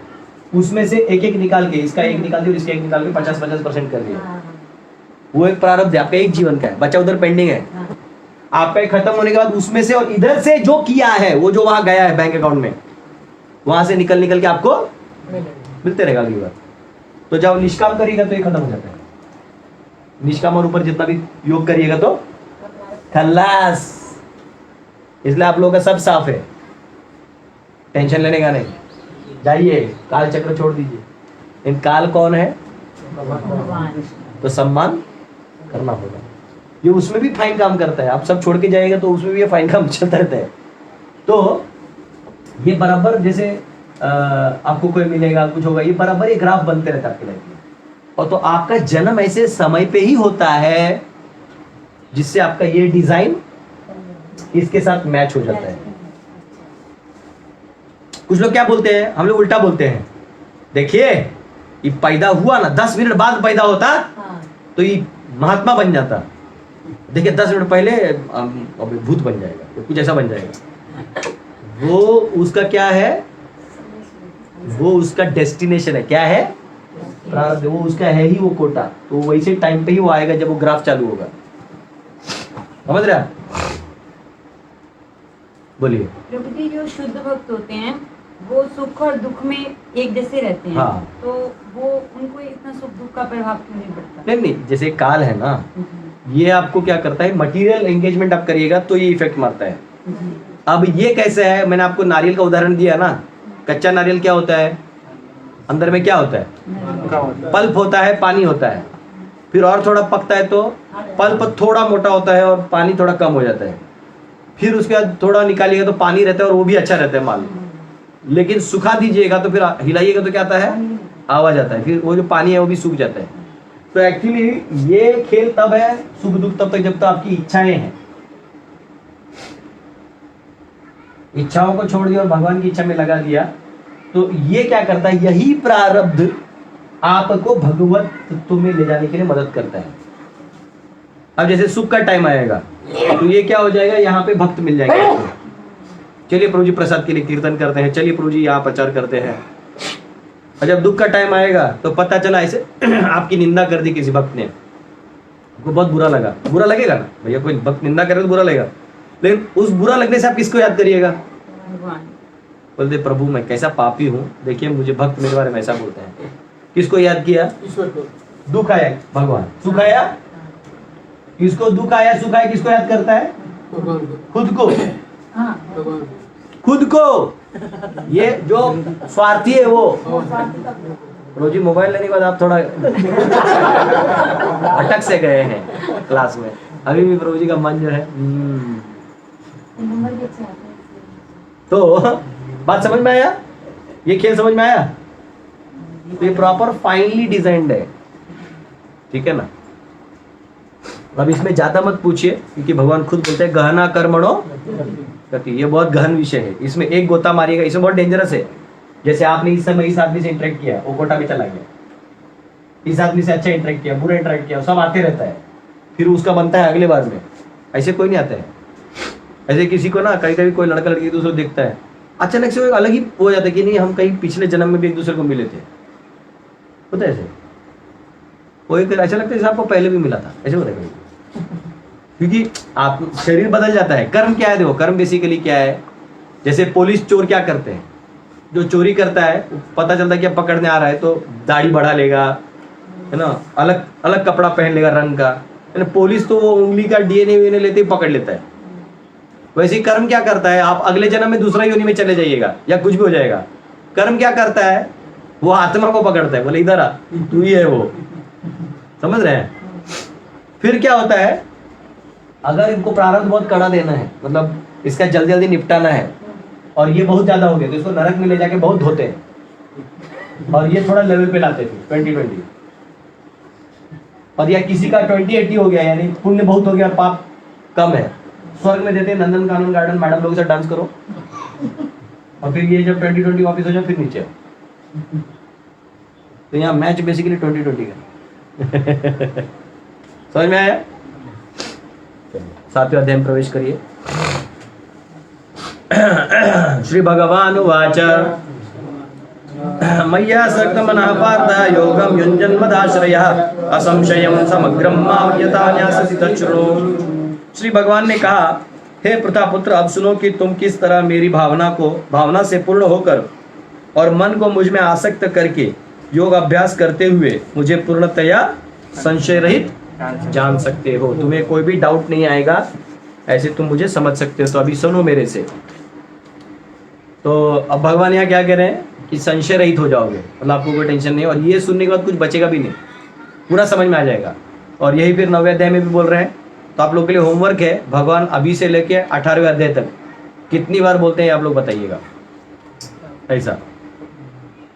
उसमें से एक एक निकाल के, इसका एक निकाल दिया और इसका एक निकाल के 50-50% कर दिया। वो एक प्रारब्ध है आपका, एक जीवन का है, बच्चा उधर पेंडिंग है। आपका खत्म होने के बाद उसमें से और इधर से जो किया है, वो जो वहां गया है बैंक अकाउंट में, वहां से निकल के आपको मिलते रहेगा अगली बार। तो जब निष्काम करिएगा तो ये खत्म हो जाता है। निष्काम और ऊपर जितना भी योग करिएगा तो खल्लास। इसलिए आप लोगों का सब साफ है, टेंशन लेने का नहीं। जाइए काल चक्र छोड़ दीजिए। इन काल कौन है, तो सम्मान करना होगा। ये उसमें भी फाइन काम करता है। आप सब छोड़ के जाएगा तो उसमें भी ये फाइन काम चलता रहता है। तो ये बराबर जैसे आपको कोई मिलेगा, कुछ होगा, ये बराबर ये ग्राफ बनते रहता है आपके लाइफ में। और तो आपका जन्म ऐसे समय पे ही होता है जिससे आपका ये डिजाइन इसके साथ मैच हो जाता है। कुछ लोग क्या बोलते हैं, हम लोग उल्टा बोलते हैं। देखिए ये पैदा हुआ ना, 10 मिनट बाद पैदा होता तो ये महात्मा बन जाता। देखिए 10 मिनट पहले अभी भूत बन जाएगा, तो कुछ ऐसा बन जाएगा। वो उसका क्या है, वो उसका डेस्टिनेशन है। क्या है, प्रारब्ध। वो उसका है ही वो कोटा। तो वैसे टाइम पे ही वो आएगा जब वो ग्राफ चालू होगा। समझ रहे आप? बोलिए। प्रभु जी जो शुद्ध भक्त होते हैं वो सुख और दुख में एक जैसे रहते हैं। हाँ। तो वो उनको इतना सुख दुख का प्रभाव क्यों नहीं पड़ता? नहीं नहीं, जैसे काल है ना, ये आपको क्या करता है, मटेरियल एंगेजमेंट आप करिएगा तो ये इफेक्ट मारता है। अब ये कैसे है, मैंने आपको नारियल का उदाहरण दिया ना। कच्चा नारियल क्या होता है, अंदर में क्या होता है, पल्प होता है, पानी होता है। फिर और थोड़ा पकता है तो पल्प थोड़ा मोटा होता है और पानी थोड़ा कम हो जाता है। फिर उसके बाद थोड़ा निकालिएगा तो पानी रहता है और वो भी अच्छा रहता है माल। लेकिन सुखा दीजिएगा तो फिर हिलाइएगा तो क्या आता है, आवाज आता है। फिर वो जो पानी है वो भी सूख जाता है। तो एक्चुअली ये खेल तब है, सुख दुख तब तक जब तक आपकी इच्छाएं हैं। इच्छाओं को छोड़ दिया और भगवान की इच्छा में लगा दिया तो ये क्या करता है, यही प्रारब्ध आपको भगवत तत्व में ले जाने के लिए मदद करता है। अब जैसे सुख का टाइम आएगा तो ये क्या हो जाएगा, यहाँ पे भक्त मिल जाएंगे आपको। चलिए प्रभु जी प्रसाद के लिए कीर्तन करते हैं, चलिए प्रभु जी यहाँ प्रचार करते हैं। और जब दुख का टाइम आएगा तो पता चला ऐसे आपकी निंदा कर दी किसी भक्त ने, आपको बहुत बुरा लगा। बुरा लगेगा ना भैया, कोई भक्त निंदा करे तो बुरा लगेगा। लेकिन उस बुरा लगने से आप किसको याद करिएगा, भगवान। बोलते प्रभु मैं कैसा पापी हूँ, देखिए मुझे भक्त मेरे बारे में ऐसा बोलते हैं। किसको याद किया, ईश्वर को। दुख आया भगवान, सुख आया किसको, दुख आया सुख आया किसको याद करता है, भगवान को। खुद को। हाँ। भगवान खुद को, ये जो स्वार्थी है वो। रोजी मोबाइल लेने के बाद आप थोड़ा अटक से गए हैं क्लास में। अभी भी प्रभु जी का मन जो है नंबर भी अच्छा आता है। तो बात समझ में आया, ये खेल समझ में आया। तो ये प्रॉपर फाइनली डिजाइंड है, ठीक है ना। अब इसमें ज्यादा मत पूछिए क्योंकि भगवान खुद बोलते हैं गहना कर्मणो गति। ये बहुत गहन विषय है, इसमें एक गोता मारिएगा, इसमें बहुत डेंजरस है। जैसे आपने इस समय इस आदमी से इंटरेक्ट किया, वो कोटा में चला गया। इस आदमी से अच्छा इंटरेक्ट किया, बुरा इंटरेक्ट किया, सब आते रहता है। फिर उसका बनता है अगले बार में। ऐसे कोई नहीं आता है। ऐसे किसी को ना कभी कभी कोई लड़का लड़की एक दूसरे को देखता है, अचानक से वो अलग ही हो जाता है कि नहीं हम कहीं पिछले जन्म में भी एक दूसरे को मिले थे। होता है ऐसे, कोई ऐसा लगता है जैसे आपको पहले भी मिला था, ऐसे होता है। क्योंकि आप शरीर बदल जाता है। कर्म क्या है, देखो कर्म बेसिकली क्या है। जैसे पुलिस चोर क्या करते हैं, जो चोरी करता है पता चलता है कि अब पकड़ने आ रहा है तो दाढ़ी बढ़ा लेगा, है ना, अलग अलग कपड़ा पहन लेगा रंग का। पुलिस तो वो उंगली का डीएनए वीएनए लेते ही पकड़ लेता है। वैसे ही कर्म क्या करता है, आप अगले जन्म में दूसरा योनि में चले जाइएगा या कुछ भी हो जाएगा। कर्म क्या करता है, वो आत्मा को पकड़ता है, बोले इधर आ, तू ही है वो, समझ रहे हैं। फिर क्या होता है, अगर इनको प्रारब्ध बहुत कड़ा देना है, मतलब इसका जल्दी जल्दी निपटाना है और ये बहुत ज्यादा हो गया तो इसको नरक में ले जाके बहुत धोते हैं और ये थोड़ा लेवल पे लाते थे 20-20। और या किसी का 20-80 हो गया, यानी पुण्य बहुत हो गया और पाप कम है, स्वर्ग में देते हैं नंदन कानन गार्डन, मैडम लोग से डांस करो। और फिर ये जब 20-20 वापस हो जाए फिर नीचे। तो यहाँ मैच बेसिकली 20-20 का। समझ में आया? 7वें अध्याय में प्रवेश करिए। श्री भगवान उवाच मय्या सक्तमनः पार्थ योगं युञ्जन्मदाश्रयः असंशयं समग्रं मां यथा न्याससि तच्छृणु। श्री भगवान ने कहा, हे प्रतापुत्र, अब सुनो कि तुम किस तरह मेरी भावना से पूर्ण होकर और मन को मुझ में आसक्त करके योग अभ्यास करते हुए मुझे पूर्णतया संशय रहित जान सकते हो। तुम्हें कोई भी डाउट नहीं आएगा, ऐसे तुम मुझे समझ सकते हो। तो अभी सुनो मेरे से। तो अब भगवान यहाँ क्या कह रहे हैं कि संशय रहित हो जाओगे, मतलब आपको कोई टेंशन नहीं, और ये सुनने के बाद कुछ बचेगा भी नहीं, पूरा समझ में आ जाएगा। और यही फिर 9वें अध्याय में भी बोल रहे हैं। तो आप लोग के लिए होमवर्क है, भगवान अभी से लेके 18वें अध्याय तक कितनी बार बोलते हैं आप लोग बताइएगा। ऐसा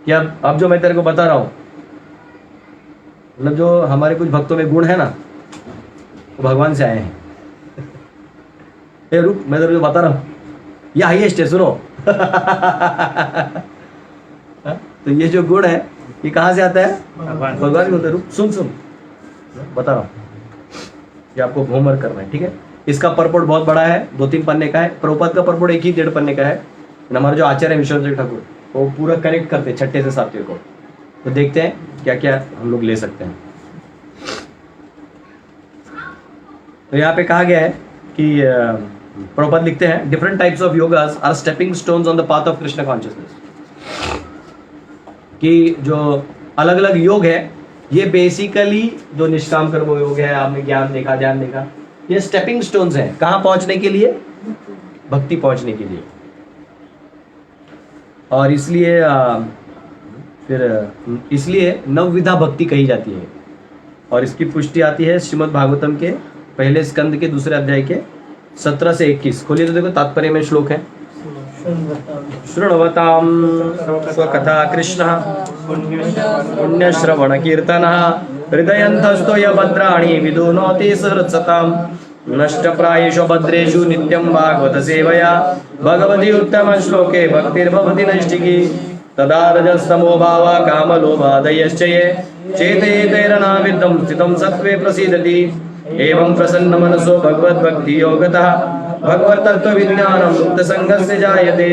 कि अब जो मैं तेरे को बता रहा हूँ, मतलब जो हमारे कुछ भक्तों में गुण है ना, वो भगवान से आए हैं। ए रुक, मैं तेरे को बता रहा हूँ, ये हाईएस्ट है, सुनो। तो ये जो गुण है ये कहाँ से आता है, भगवान होता है। रुक, सुन बता रहा हूँ, ये आपको होमवर्क करना है, ठीक है। इसका परपोट बहुत बड़ा है, 2-3 पन्ने का है। प्रभुपाद का परपोट 1-1.5 पन्ने का है। हमारे जो आचार्य है विश्वनाथ ठाकुर, वो पूरा कनेक्ट करते हैं 6ठे से 7वें को। तो देखते हैं क्या क्या हम लोग ले सकते हैं। तो यहाँ पे कहा गया है कि प्रभुपाद लिखते हैं, different types of yogas are stepping stones on the path of Krishna consciousness. कि जो अलग अलग योग है, ये बेसिकली जो निष्काम कर्म योग है, आपने ज्ञान देखा, ध्यान देखा, ये स्टेपिंग स्टोन्स हैं कहाँ पहुंचने के लिए, भक्ति पहुंचने के लिए। और इसलिए नवविधा भक्ति कही जाती है। और इसकी पुष्टि आती है श्रीमद् भागवतम के पहले स्कंद के 2 अध्याय के 17 से 21। खोलिए तो देखो, तात्पर्य में श्लोक है। शृण्वतां स्वकथा कृष्ण पुण्यश्रवण कीर्तन हृदयंतस्थो य भद्राणि विदुनोति सहृत्सताम् नष्टप्रायेषु भद्रेषु नित्यं भागवत सेवया भगवति उत्तम श्लोके भक्तिर्भवति नैष्टिकी तदा रजस्तमो भावा कामलोभादयश्च ये चेतयेतैरनाविद्धं स्थितं सत्त्वे प्रसीदति एवं प्रसन्न मनसो भगवद्भक्ति योगतः भगवत्तत्त्वविज्ञानं मुक्तसंगस्य जायते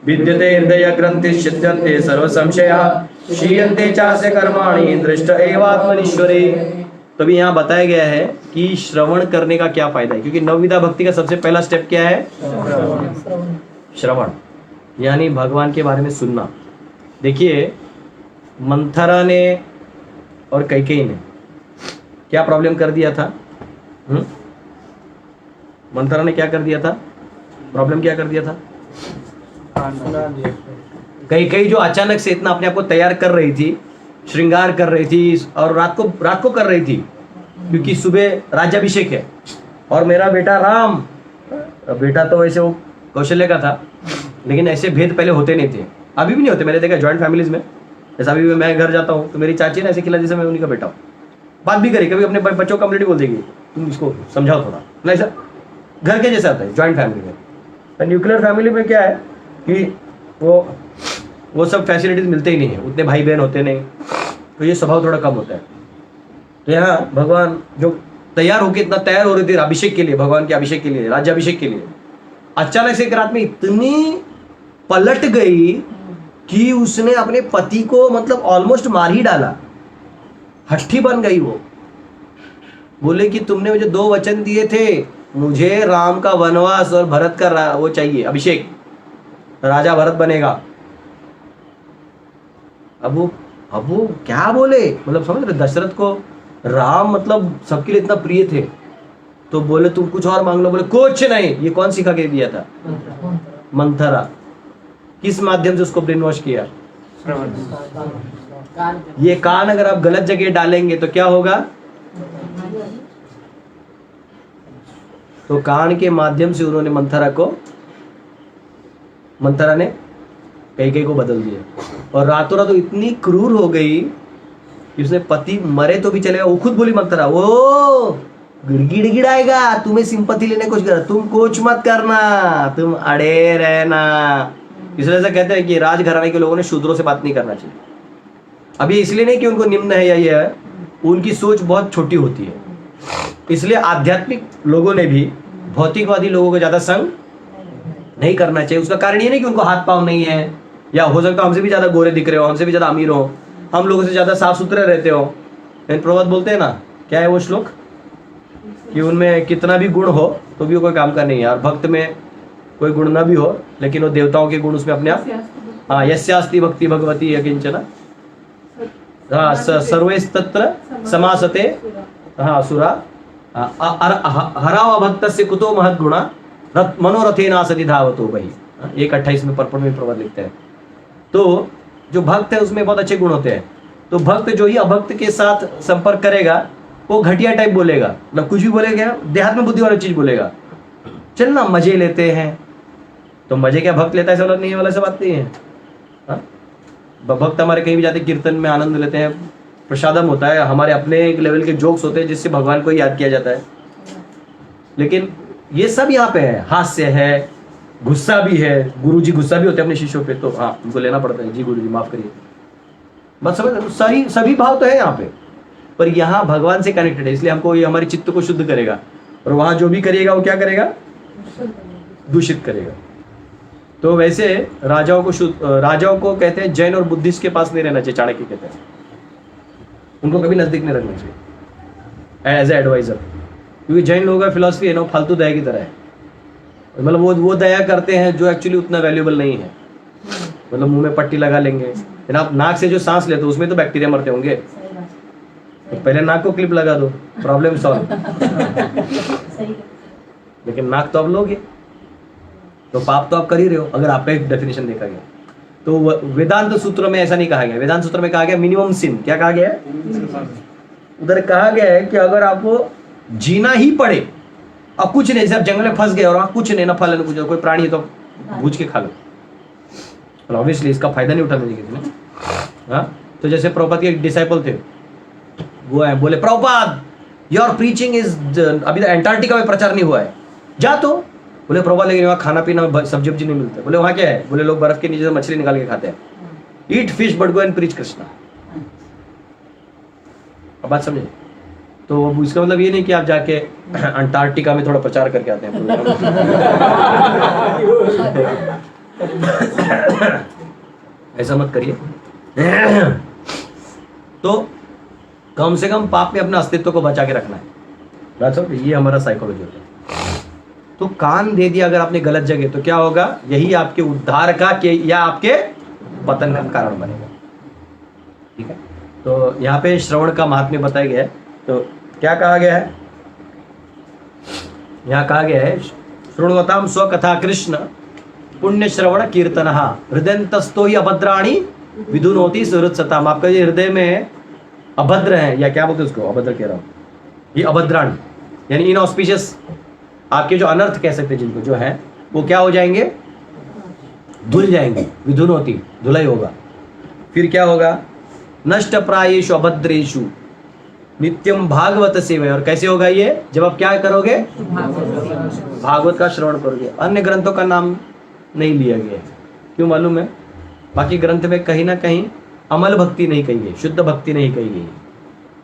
विद्यते हृदय ग्रंथि छिद्यन्ते सर्व संशयाः क्षीयन्ते चास्य कर्माणि दृष्ट एवात्मनीश्वरे। तो भी यहाँ बताया गया है कि श्रवण करने का क्या फायदा है, क्योंकि नवविधा भक्ति का सबसे पहला स्टेप क्या है, श्रवण, यानी भगवान के बारे में सुनना। देखिए, मंथरा ने और कैकेयी ने क्या प्रॉब्लम कर दिया था। मंथरा ने क्या कर दिया था, प्रॉब्लम क्या कर दिया था। कैकेयी जो अचानक से इतना अपने आप को तैयार कर रही थी, श्रृंगार कर रही थी, और रात को कर रही थी, क्योंकि सुबह राज्याभिषेक है और मेरा बेटा राम, बेटा तो वैसे वो कौशल्य का था, लेकिन ऐसे भेद पहले होते नहीं थे, अभी भी नहीं होते। मैंने देखा जॉइंट फैमिलीज में, जैसा अभी मैं घर जाता हूँ तो मेरी चाची ने ऐसे खिला जैसे मैं उन्हीं का बेटा हूँ। बात भी करी, कभी अपने बच्चों को कंप्लीट बोल देगी, तुम इसको समझाओ थोड़ा, नहीं सर, घर के जैसे आता है जॉइंट फैमिली में। न्यूक्लियर फैमिली में क्या है कि वो सब फैसिलिटीज मिलते ही नहीं है, उतने भाई बहन होते नहीं, तो ये स्वभाव थोड़ा कम होता है। तो यहाँ भगवान जो तैयार होके इतना तैयार हो रही थी अभिषेक के लिए, भगवान के अभिषेक के लिए, राज्याभिषेक के लिए, अचानक से एक रात में इतनी पलट गई कि उसने अपने पति को मतलब ऑलमोस्ट मार ही डाला, हट्टी बन गई। वो बोले कि तुमने मुझे 2 वचन दिए थे, मुझे राम का वनवास और भरत का वो चाहिए, अभिषेक, राजा भरत बनेगा। अब वो क्या बोले, मतलब समझ रहे, दशरथ को राम मतलब सबके लिए इतना प्रिय थे, तो बोले तुम कुछ और मांग लो, बोले कुछ नहीं। ये कौन सिखा के दिया था? मंथरा। किस माध्यम से उसको ब्रेन वॉश किया? ये कान अगर आप गलत जगह डालेंगे तो क्या होगा? तो कान के माध्यम से उन्होंने मंथरा ने कैकेयी को बदल दिया। और रातों रात तो इतनी क्रूर हो गई कि उसने पति मरे तो भी चलेगा। वो खुद बोली मंथरा, वो गिड़गिड़ाएगा, तुम्हें सिंपैथी लेने कुछ कर, तुम कुछ मत करना, तुम अड़े रहना। इसलिए ऐसा कहते हैं कि राजघराने के लोगों ने शूद्रों से बात नहीं करना चाहिए। अभी इसलिए नहीं कि उनको निम्न है या ये है, उनकी सोच बहुत छोटी होती है। इसलिए आध्यात्मिक लोगों ने भी भौतिकवादी लोगों को ज्यादा संग नहीं करना चाहिए। उसका कारण ये नहीं कि उनको हाथ पांव नहीं है, या हो सकता है हमसे भी ज्यादा गोरे दिख रहे हो, हमसे भी ज्यादा अमीर हो, हम लोगों से ज्यादा साफ सुथरे रहते हो। लेकिन प्रभात बोलते हैं ना, क्या है वो श्लोक, कि उनमें कितना भी गुण हो तो भी वो कोई काम का नहीं है। और भक्त में कोई गुण ना भी हो लेकिन वो देवताओं के गुण उसमें अपने आप, हाँ, यस्यास्ति भक्ति भगवती यकिंचन, हाँ, सर्वेस्तत्र समासते, हाँ, सुरा, हराव भक्त से कुतो महद गुणा मनोरथे ना सती धावतो भाई। 1:28 में पर्पण में प्रभात लिखते हैं। तो जो भक्त है उसमें बहुत अच्छे गुण होते हैं। तो भक्त जो ही अभक्त के साथ संपर्क करेगा वो घटिया टाइप बोलेगा, मतलब कुछ भी बोलेगा, देहात में बुद्धि वाली चीज बोलेगा। चल ना मजे लेते हैं, तो मजे क्या भक्त लेता है? ऐसा नहीं है, वाला सब बात नहीं है। हाँ? भक्त हमारे कहीं भी जाते कीर्तन में आनंद लेते हैं, प्रसादम होता है, हमारे अपने एक लेवल के जोक्स होते हैं जिससे भगवान को याद किया जाता है। लेकिन ये सब यहाँ पे है, हास्य है, गुस्सा भी है। गुरुजी गुस्सा भी होते हैं अपने शिष्यों पे, तो हाँ, उनको लेना पड़ता है, जी गुरुजी माफ करिए, बस समझ, सभी भाव तो है यहाँ पे। पर यहाँ भगवान से कनेक्टेड है, इसलिए हमको ये हमारी चित्त को शुद्ध करेगा। और वहां जो भी करेगा वो क्या करेगा? दूषित करेगा। तो वैसे राजाओं को कहते हैं जैन और बुद्धिस्ट के पास नहीं रहना चाहिए, चाणक्य कहते हैं। उनको कभी नजदीक नहीं रखना चाहिए एज ए एडवाइजर, क्योंकि जैन लोगों का फिलॉसफी है ना, फालतू दया की तरह है। मतलब वो दया करते हैं जो एक्चुअली उतना वैल्यूएबल नहीं है। मतलब मुंह में पट्टी लगा लेंगे, लेकिन आप नाक से जो सांस लेते हो उसमें तो बैक्टीरिया मरते होंगे, तो पहले नाक को क्लिप लगा दो, प्रॉब्लम सॉल्व। लेकिन नाक तो आप लोगे, तो पाप तो आप कर ही रहे हो, अगर आपका एक डेफिनेशन देखा गया। तो वेदांत सूत्र में ऐसा नहीं कहा गया। वेदांत सूत्र में कहा गया मिनिमम सिन। क्या कहा गया है? उधर कहा गया है कि अगर आपको जीना ही पड़े, अब कुछ नहीं, जैसे आप जंगल में फंस गए और आप कुछ नहीं, ना फल ना कुछ, कोई प्राणी है तो भूज के खा लो, ऑब्वियसली इसका फायदा नहीं उठाना चाहिए किसी ने। हाँ, तो जैसे प्रभुपाद के एक डिसाइपल थे, वो है, बोले प्रभुपाद योर प्रीचिंग इज, अभी तो एंटार्क्टिका में प्रचार नहीं हुआ है, जा। तो बोले प्रभुपाद लेकिन वहाँ खाना पीना सब्जी वब्जी नहीं मिलता। बोले वहाँ क्या है? बोले लोग बर्फ के नीचे से मछली निकाल के खाते हैं। Eat fish but go and preach Krishna. अब बात समझे? तो इसका मतलब ये नहीं कि आप जाके अंटार्कटिका में थोड़ा प्रचार करके आते हैं। ऐसा मत करिए। तो कम से कम पाप में अपने अस्तित्व को बचा के रखना है। बात समझ? ये हमारा साइकोलॉजी होता है। तो कान दे दिया अगर आपने गलत जगह, तो क्या होगा? यही आपके उद्धार का या आपके पतन का कारण बनेगा। ठीक है, तो यहाँ पे श्रवण का महात्म्य बताया गया है। तो क्या कहा गया है? यहाँ कहा गया है शृण्वताम स्वकथा कृष्ण पुण्य श्रवण कीर्तन हृदयंतस्तो ही अभद्राणी विधुनोति सुहृत्सताम। आपका ये हृदय में अभद्र है, या क्या बोलते हैं उसको, अभद्र कह रहा हूँ, ये अभद्राणी यानी इनऑस्पिशियस, आपके जो अनर्थ कह सकते हैं जिनको, जो है वो क्या हो जाएंगे? धुल जाएंगे। विधुनोति, धुलाई होगा। फिर क्या होगा? नष्ट प्रायेषु अभद्रेषु नित्यम भागवत सेवा। और कैसे होगा ये? जब आप क्या करोगे? भागवत का श्रवण करोगे। अन्य ग्रंथों का नाम नहीं लिया गया। क्यों मालूम है? बाकी ग्रंथ में कहीं ना कहीं अमल भक्ति नहीं कही है, शुद्ध भक्ति नहीं कही गई,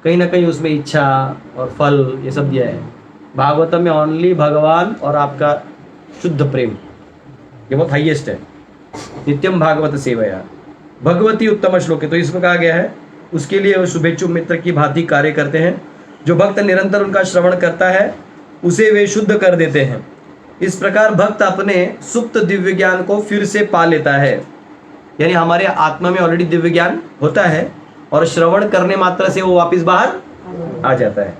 कहीं ना कहीं उसमें इच्छा और फल ये सब दिया है। भागवतम में ओनली भगवान और आपका शुद्ध प्रेम, ये बहुत हाईएस्ट है। नित्यम भागवत सेवया भगवती उत्तम श्लोक है। तो इसमें कहा गया है उसके लिए वो शुभेच्छु मित्र की भांति कार्य करते हैं। जो भक्त निरंतर उनका श्रवण करता है उसे वे शुद्ध कर देते हैं। इस प्रकार भक्त अपने सुप्त दिव्य ज्ञान को फिर से पा लेता है। यानी हमारे आत्मा में ऑलरेडी दिव्य ज्ञान होता है और श्रवण करने मात्र से वो वापस बाहर आ जाता है।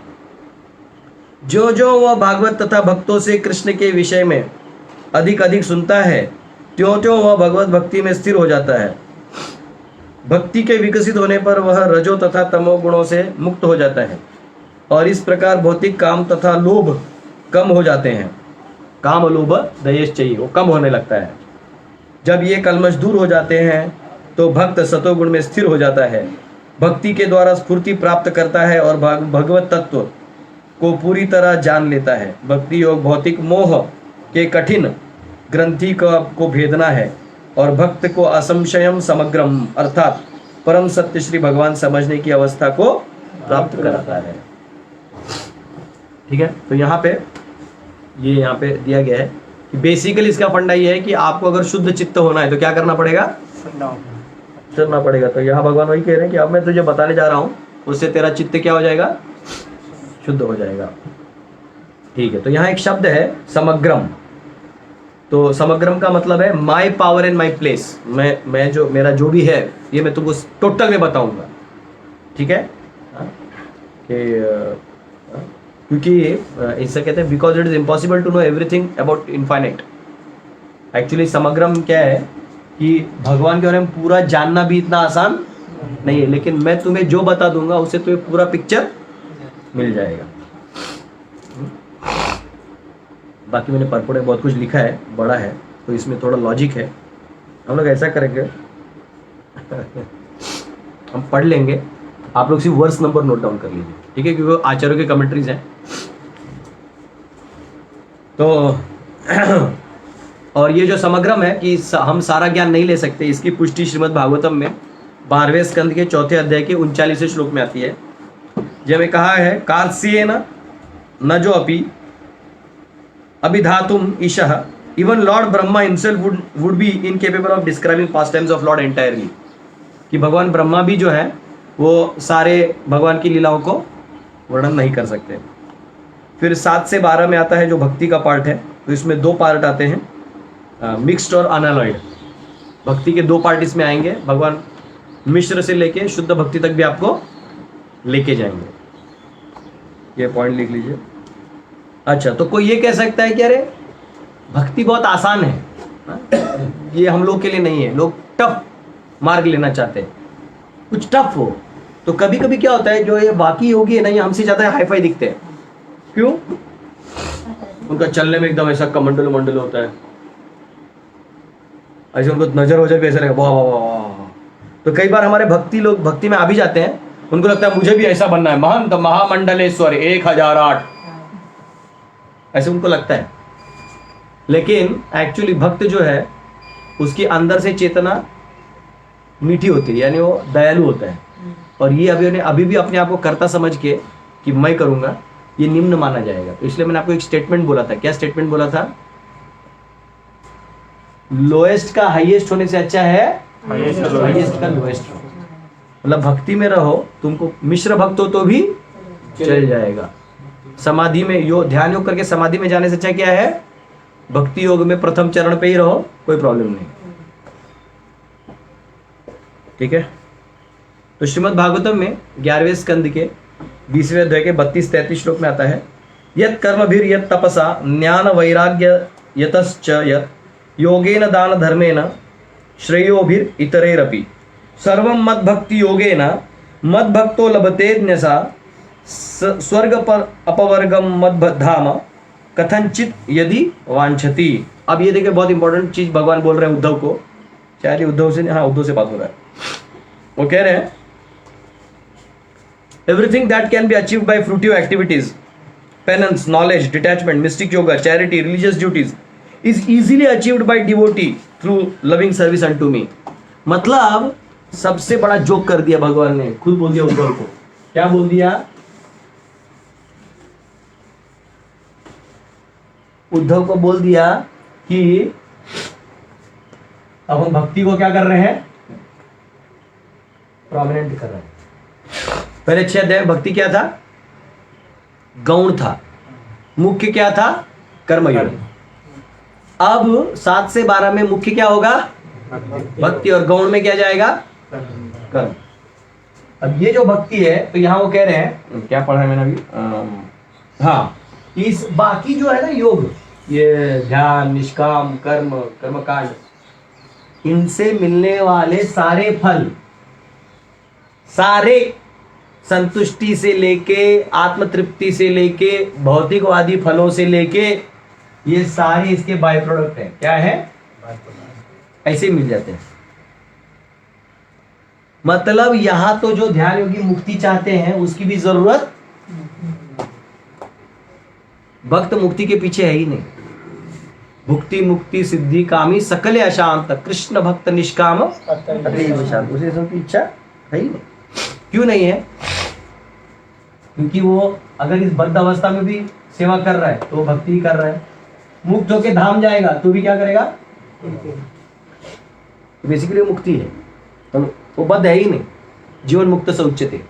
जो जो वह भागवत तथा भक्तों से कृष्ण के विषय में अधिक अधिक सुनता है, त्यों त्यों वह भगवत भक्ति में स्थिर हो जाता है। भक्ति के विकसित होने पर वह रजो तथा तमो गुणों से मुक्त हो जाता है और इस प्रकार भौतिक काम तथा लोभ कम हो जाते हैं। काम लोभ दयेश चाहिए, वो कम होने लगता है। जब ये कलमश दूर हो जाते हैं तो भक्त सतोगुण में स्थिर हो जाता है, भक्ति के द्वारा स्फूर्ति प्राप्त करता है और भगवत तत्व को पूरी तरह जान लेता है। भक्ति योग भौतिक मोह के कठिन ग्रंथि को भेदना है और भक्त को असंशयम समग्रम अर्थात परम सत्य श्री भगवान समझने की अवस्था को प्राप्त कराता है। ठीक है, तो यहाँ पे दिया गया है कि बेसिकली इसका फंडा ये है कि आपको अगर शुद्ध चित्त होना है तो क्या करना पड़ेगा, चलना पड़ेगा। तो यहाँ भगवान वही कह रहे हैं कि अब मैं तुझे बताने जा रहा हूँ, उससे तेरा चित्त क्या हो जाएगा, शुद्ध हो जाएगा। ठीक है, तो यहाँ एक शब्द है समग्रम। तो समग्रम का मतलब है माई पावर एंड माई प्लेस। मैं जो मेरा जो भी है ये मैं तुमको टोटल में बताऊंगा। ठीक है, क्योंकि इससे कहते हैं because it is impossible to know everything about infinite. Actually समग्रम क्या है कि भगवान के बारे में पूरा जानना भी इतना आसान नहीं है, लेकिन मैं तुम्हें जो बता दूंगा उससे तुम्हें पूरा पिक्चर मिल जाएगा। बाकी मैंने परपुड़े बहुत कुछ लिखा है, बड़ा है, तो इसमें थोड़ा लॉजिक है। हम लोग ऐसा करेंगे हम पढ़ लेंगे, आप लोग सिर्फ वर्स नंबर नोट डाउन कर लीजिए। ठीक है, क्योंकि आचार्यों के कमेंट्रीज हैं। तो और ये जो समग्रम है कि हम सारा ज्ञान नहीं ले सकते, इसकी पुष्टि श्रीमद् भागवतम में 12वें स्कंद के 4थे अध्याय के 39वें श्लोक में आती है, जिसमें कहा है कार्स्येन न जो अपि अभिधातुम ईशः even lord Brahma himself would be incapable of describing pastimes of lord entirely. कि भगवान ब्रह्मा भी जो है वो सारे भगवान की लीलाओं को वर्णन नहीं कर सकते। फिर 7 से 12 में आता है जो भक्ति का पार्ट है, तो इसमें 2 पार्ट आते हैं, मिक्स्ड और अनालॉइड। भक्ति के 2 पार्ट इसमें आएंगे। भगवान मिश्र से लेके शुद्ध भक्ति तक भी आपको लेके जाएंगे। ये पॉइंट लिख लीजिए। अच्छा, तो कोई ये कह सकता है कि अरे भक्ति बहुत आसान है, ये हम लोग के लिए नहीं है, लोग टफ मार्ग लेना चाहते हैं, कुछ टफ हो। तो कभी कभी क्या होता है, जो ये बाकी योगी है ना, ये हमसे ज्यादा हाई फाई दिखते हैं। क्यों? उनका चलने में एकदम ऐसा कमंडल मंडल होता है, ऐसे उनको नजर वजर भी ऐसा रहेगा, वाह वाह वाह। तो कई बार हमारे लोग भक्ति में आ भी जाते हैं, उनको लगता है मुझे भी ऐसा बनना है, महंत महामंडलेश्वर 1008, ऐसे उनको लगता है। लेकिन एक्चुअली भक्त जो है उसकी अंदर से चेतना मीठी होती है, यानी वो दयालु होता है। और ये अभी भी अपने आप को कर्ता समझ के कि मैं करूंगा, ये निम्न माना जाएगा। तो इसलिए मैंने आपको एक स्टेटमेंट बोला था। क्या स्टेटमेंट बोला था? लोएस्ट का हाईएस्ट होने से अच्छा है हाईएस्ट का लोएस्ट हो। मतलब भक्ति में रहो, तुमको मिश्र भक्त हो तो भी चल जाएगा। समाधि में ध्यान योग करके समाधि में जाने से अच्छा क्या है, भक्ति योग में प्रथम चरण पे ही रहो, कोई प्रॉब्लम नहीं। ठीक है, तो श्रीमद् भागवतम में 11वें स्कंद के 20वें अध्याय के 32-33 श्लोक में आता है, यत् कर्मभिर यत् तपसा ज्ञान वैराग्य यतश्च यत् योगेन दान धर्मेण श्रेयोभिर इतरेरपि सर्वं मद्भक्ति योगेन मद्भक्तो लभते न्यसा स्वर्ग पर अपवर्गम मद्धाम कथनचित यदि वांछति। अब ये देखिए, बहुत इंपॉर्टेंट चीज भगवान बोल रहे हैं उद्धव को। शायद उद्धव से, हाँ उद्धव से बात हो रहा है। वो कह रहे हैं everything that can be achieved by fruitive activities, penance, knowledge, detachment, mystic yoga, charity, religious duties is easily achieved by devotee through loving service unto me. मतलब सबसे बड़ा जोक कर दिया भगवान ने, खुद बोल दिया उद्धव को। क्या बोल दिया? उद्धव को बोल दिया कि अब हम भक्ति को क्या कर रहे हैं, प्रोमिनेंट कर रहे हैं। पहले 6 अध्याय भक्ति क्या था, गौण था, मुख्य क्या था, कर्मयोग। अब 7 से 12 में मुख्य क्या होगा, भक्ति, और गौण में क्या जाएगा, कर्म। अब ये जो भक्ति है, तो यहां वो कह रहे हैं, क्या पढ़ा है मैंने अभी, हाँ इस बाकी जो है ना योग, ये ध्यान, निष्काम कर्म, कर्मकांड, इनसे मिलने वाले सारे फल, सारे संतुष्टि से लेके आत्मतृप्ति से लेके भौतिकवादी फलों से लेके, ये सारे इसके बाय प्रोडक्ट हैं। क्या है? ऐसे ही मिल जाते हैं। मतलब यहां तो जो ध्यान योगी मुक्ति चाहते हैं उसकी भी जरूरत, भक्त मुक्ति के पीछे है ही नहीं। भुक्ति मुक्ति सिद्धि कामी सकल अशांत, कृष्ण भक्त निष्काम अतएव शांत। उसे सबकी इच्छा है ही नहीं। क्यों नहीं है? क्योंकि वो अगर इस बद्ध अवस्था में भी सेवा कर रहा है तो भक्ति ही कर रहा है। मुक्त होके धाम जाएगा तो भी क्या करेगा? बेसिकली मुक्ति है, तो वो बद्ध है ही नहीं। जीवन मुक्त से उच्चते।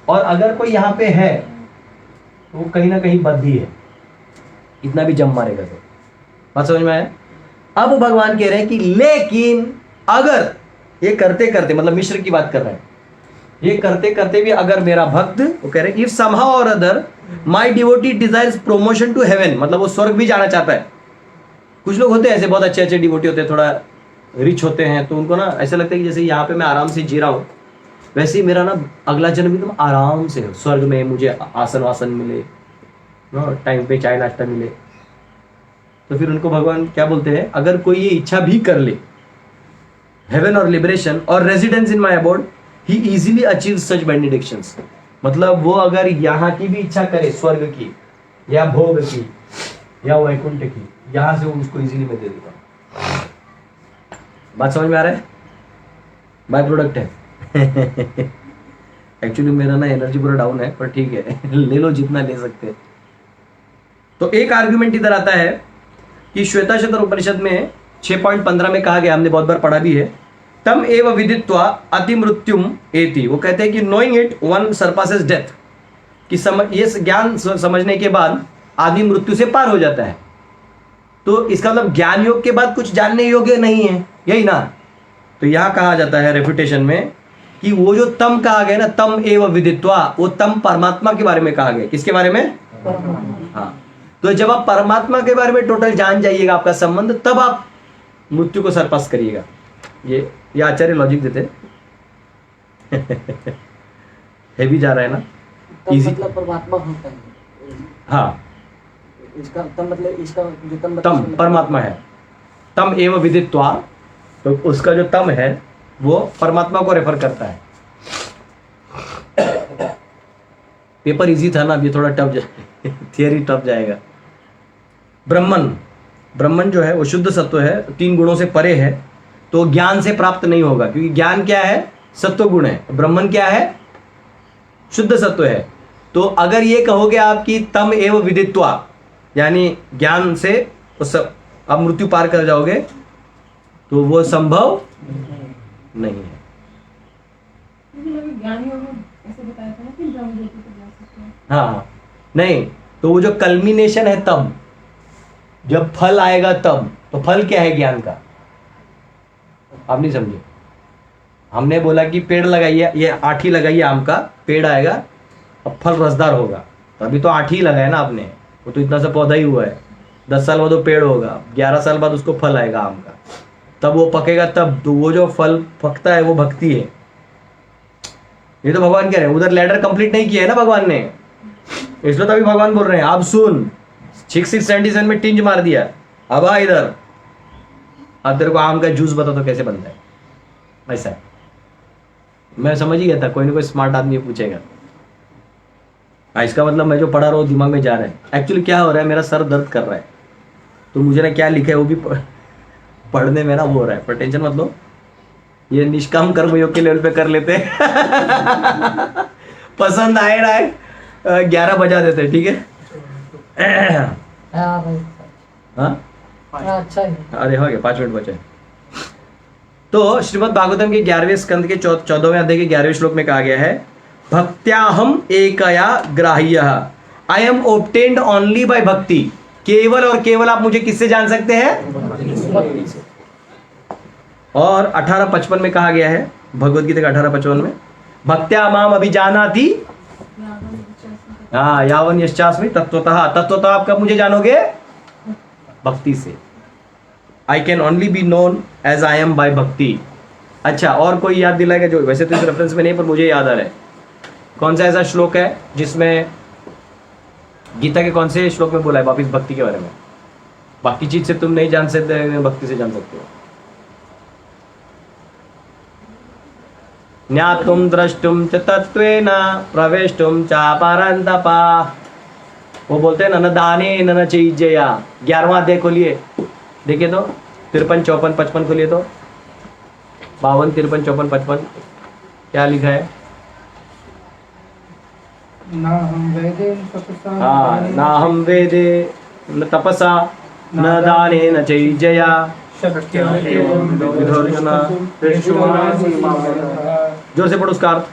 और अगर कोई यहाँ पे है तो वो कहीं ना कहीं बद्ध ही है, इतना भी जम मारेगा तो। बात समझ में आया? अब भगवान कह रहे हैं कि लेकिन अगर ये करते करते, मतलब मिश्र की बात कर रहे हैं, ये करते करते भी अगर मेरा भक्त, वो कह रहे हैं if somehow or other my devotee desires promotion to heaven, मतलब वो स्वर्ग भी जाना चाहता है। कुछ लोग होते हैं ऐसे, बहुत अच्छे अच्छे डिवोटी होते हैं, थोड़ा रिच होते हैं, तो उनको ना ऐसा लगता है कि जैसे यहाँ पे मैं आराम से जी रहा हूँ, वैसे ही मेरा ना अगला जन्म भी तुम आराम से हो, स्वर्ग में मुझे आसन वासन मिले, टाइम पे चाय नाश्ता मिले। तो फिर उनको भगवान क्या बोलते हैं, अगर कोई ये इच्छा भी कर ले, हेवन और लिबरेशन और residence in my abode, he easily achieve such benedictions. मतलब वो अगर यहाँ की भी इच्छा करे, स्वर्ग की या भोग की या वैकुंठ की, यहाँ से उसको इजीली मैं दे देता हूँ। बात समझ में आ रहा है? बाय प्रोडक्ट है। एक्चुअली मेरा ना एनर्जी पूरा डाउन है, पर ठीक है, ले लो जितना ले सकते हैं। तो एक आर्ग्यूमेंट इधर आता है कि श्वेताश्वतर उपनिषद में 6.15 में कहा गया, हमने बहुत बार पढ़ा भी है, तम एव विदित्वा अति मृत्युम एति। वो कहते हैं कि knowing it one surpasses death, कि ये ज्ञान समझने के बाद आदमी मृत्यु से पार हो जाता है। तो इसका मतलब ज्ञान योग के बाद कुछ जानने योग्य नहीं है, यही ना? तो यहां कहा जाता है रेफ्यूटेशन में कि वो जो तम कहा गया ना, तम एव विदित्वा, वो तम परमात्मा के बारे में कहा गया। किसके बारे में? हाँ। तो जब आप परमात्मा के बारे में टोटल जान जाइएगा आपका संबंध, तब आप मृत्यु को सरपास करिएगा। ये आचार्य लॉजिक देते है भी जा रहा है ना, इजी। मतलब परमात्मा होता है। हाँ, इसका तम मतलब, इसका जो तम परमात्मा है। तम एव विदित्वा, तो उसका जो तम है वो परमात्मा को रेफर करता है। पेपर इजी था ना, अब ये थोड़ा टफ थियरी टफ जाएगा। ब्रह्मन जो है वो शुद्ध सत्व है, 3 गुणों से परे है, तो ज्ञान से प्राप्त नहीं होगा, क्योंकि ज्ञान क्या है? सत्व गुण है। ब्रह्मन क्या है? शुद्ध सत्व है। तो अगर ये कहोगे आप कि तम एव विदित्वा, यानी ज्ञान से उस आप मृत्यु पार कर जाओगे, तो वो संभव नहीं है। हाँ, नहीं, तो वो जो कल्मिनेशन है, तब जब फल आएगा तब, तो फल क्या है ज्ञान का? आप नहीं समझे। हमने बोला कि पेड़ लगाइए, ये आठी लगाइए, आम का पेड़ आएगा, अब फल रसदार होगा। तो अभी तो आठी लगाया ना आपने, वो तो इतना सा पौधा ही हुआ है। 10 साल बाद वो पेड़ होगा, 11 साल बाद उसको फल आएगा आम का, तब वो पकेगा तब। तो वो जो फल पकता है वो भक्ति है। ये तो भगवान कह रहे हैं, उधर लैडर कंप्लीट नहीं किया है ना भगवान ने, इसलिए तो अभी भगवान बोल रहे हैं अब सुन। 677 में टिंज मार दिया, अब आ इधर, अब तेरे को आम का जूस बता तो कैसे बनता है। ऐसा है, मैं समझ ही गया था कोई ना कोई स्मार्ट आदमी पूछेगा। इसका मतलब मैं जो पढ़ा रहा हूँ दिमाग में जा रहा है। एक्चुअली क्या हो रहा है, मेरा सर दर्द कर रहा है, तो मुझे ना क्या लिखा है वो भी पढ़ने में ना वो हो रहा है, पर टेंशन मत लो, ये निष्काम कर्मयोग के लेवल पे कर लेते हैं। पसंद आए ना आए, 11 बजा देते हैं, ठीक है। हाँ, अच्छा है। अरे हो गया, 5 मिनट बचे। तो श्रीमद् भागवतम के 11वें स्कंद के 14वें अध्याय के 11वें श्लोक में कहा गया है, भक्त्याहम एकया ग्राह्यः, I am obtained only by bhakti. केवल और केवल आप मुझे किससे जान सकते हैं? और 18:55 में कहा गया है, भगवद गीता का 18:55 में, भक्त्या माम अभिजानाति हाँ, यावन यश्चास्मि तत्वतः, तत्वतः आप कब मुझे जानोगे? भक्ति से। I can only be known as I am by bhakti. अच्छा, और कोई याद दिलाएगा जो, वैसे तो इस रेफरेंस में नहीं पर मुझे याद आ रहा है, कौन सा ऐसा श्लोक है जिसमें गीता के कौन से श्लोक में बोला है वापिस भक्ति के बारे में? बाकी चीज से तुम नहीं जान सकते, भक्ति से जान सकते हो। ज्ञातुम द्रष्टुम च तत्वेन प्रवेष्टुम च परन्तपा। वो बोलते हैं न दाने न चीजया। 11वां अध्याय खोलिए, देखिए तो 53, 54, 55 खोलिए तो 52, 53, 54, 55 क्या लिखा है? ना हम वेदे तपसा, हाँ, ना हम वेदे न तपसा न दाने न चैजया शक्य विधर्जना। जोर से पढ़ो उसका अर्थ।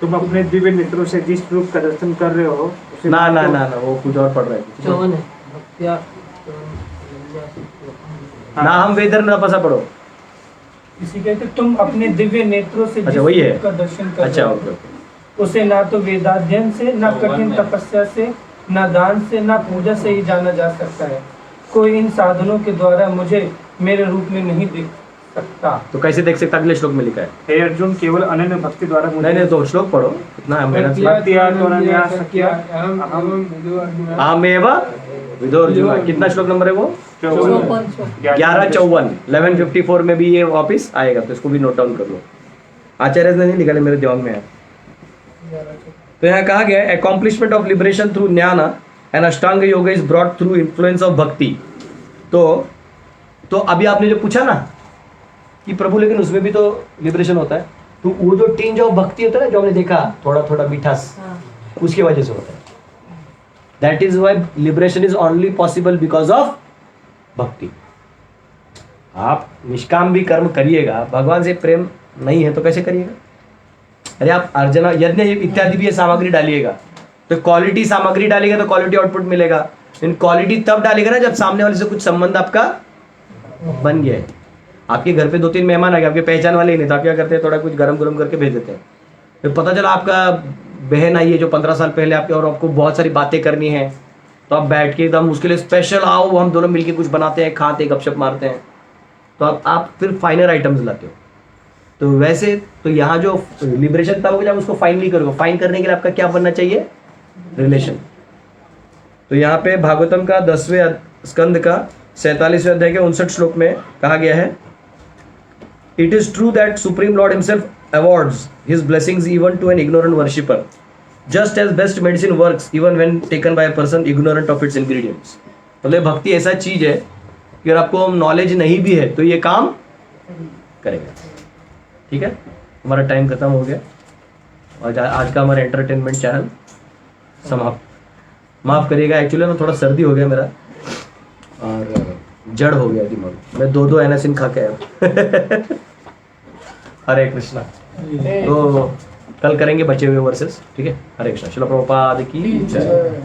तुम अपने दिव्य नेत्रों से जिस रूप का दर्शन कर रहे हो उसे ना ना ना ना, वो कुछ और पढ़ रहे हैं। ना हम वेदर न तपसा पढ़ो। इसी कहते तुम अपने दिव्य नेत्रों से अच्छा, जिस वही है। रूप का दर्शन कर अच्छा, रहे हो, ओके ओके। उसे ना तो वेदाध्ययन से, ना कठिन तपस्या से, ना दान से, ना पूजा से ही जाना जा सकता है। कोई इन साधनों के द्वारा मुझे मेरे रूप में नहीं देख सकता। तो कैसे देख सकता? अगले श्लोक में लिखा है। हे अर्जुन, केवल अनन्य भक्ति द्वारा मुझे नहीं नहीं, तो श्लोक पढ़ो, इतना मेहनत से। आमेव विदोर्जुना। कितना श्लोक नंबर है वो? 1154, 1154 में भी ये वापस आएगा, तो इसको भी नोट डाउन कर लो। आचार्य ने नहीं निकाले, मेरे दिमाग में है। तो यहाँ कहा गया है अकॉम्प्लिशमेंट ऑफ लिबरेशन थ्रू ज्ञान and Ashtanga yoga is brought through influence of भक्ति। तो अभी आपने जो पूछा ना कि प्रभु लेकिन उसमें भी तो लिबरेशन होता है, तो वो जो टिंज ऑफ भक्ति होता है ना, जो हमने देखा थोड़ा थोड़ा मीठास, उसकी वजह से होता है। That is why liberation is only possible because of bhakti. आप निष्काम भी कर्म करिएगा, भगवान से प्रेम नहीं है तो कैसे करिएगा? अरे आप अर्जना यज्ञ इत्यादि भी ये सामग्री डालिएगा, तो क्वालिटी सामग्री डालिएगा तो क्वालिटी आउटपुट मिलेगा। इन क्वालिटी तब डालेगा ना जब सामने वाले से कुछ संबंध आपका बन गया है। आपके घर पे 2-3 मेहमान आ गए, आपके पहचान वाले ही नहीं, तो आप क्या करते हैं? थोड़ा कुछ गरम गरम करके भेज देते हैं। फिर पता चला आपका बहन आई है जो 15 साल पहले आपके, और आपको बहुत सारी बातें करनी है, तो आप बैठ के एकदम उसके लिए स्पेशल आओ, हम दोनों मिलके कुछ बनाते हैं, खाते, गपशप मारते हैं, तो आप फिर फाइनल आइटम्स लाते हो। तो वैसे तो यहाँ जो लिबरेशन तब होगा जब उसको फाइनली करोगे। फाइन करने के लिए आपका क्या बनना चाहिए? रिलेशन। तो यहाँ पे भागवतम का 10वें स्कंद का 47वें अध्याय के 59 श्लोक में कहा गया है, it is true that supreme lord himself awards his blessings even to an ignorant worshipper, just as best medicine works even when taken by a person ignorant of its ingredients. मतलब भक्ति ऐसा चीज है कि अगर आपको नॉलेज नहीं भी है तो ये काम करेगा। ठीक है, हमारा टाइम खत्म हो गया और आज का हमारा एंटरटेनमेंट चैनल समाप्त। माफ करिएगा, एक्चुअली ना थोड़ा सर्दी हो गया मेरा और जड़ हो गया दिमाग, मैं 2 एनासिन खा के आया। हरे कृष्णा। तो कल करेंगे बचे हुए वर्सेस। ठीक है, हरे कृष्णा। श्रील प्रभुपाद की जय।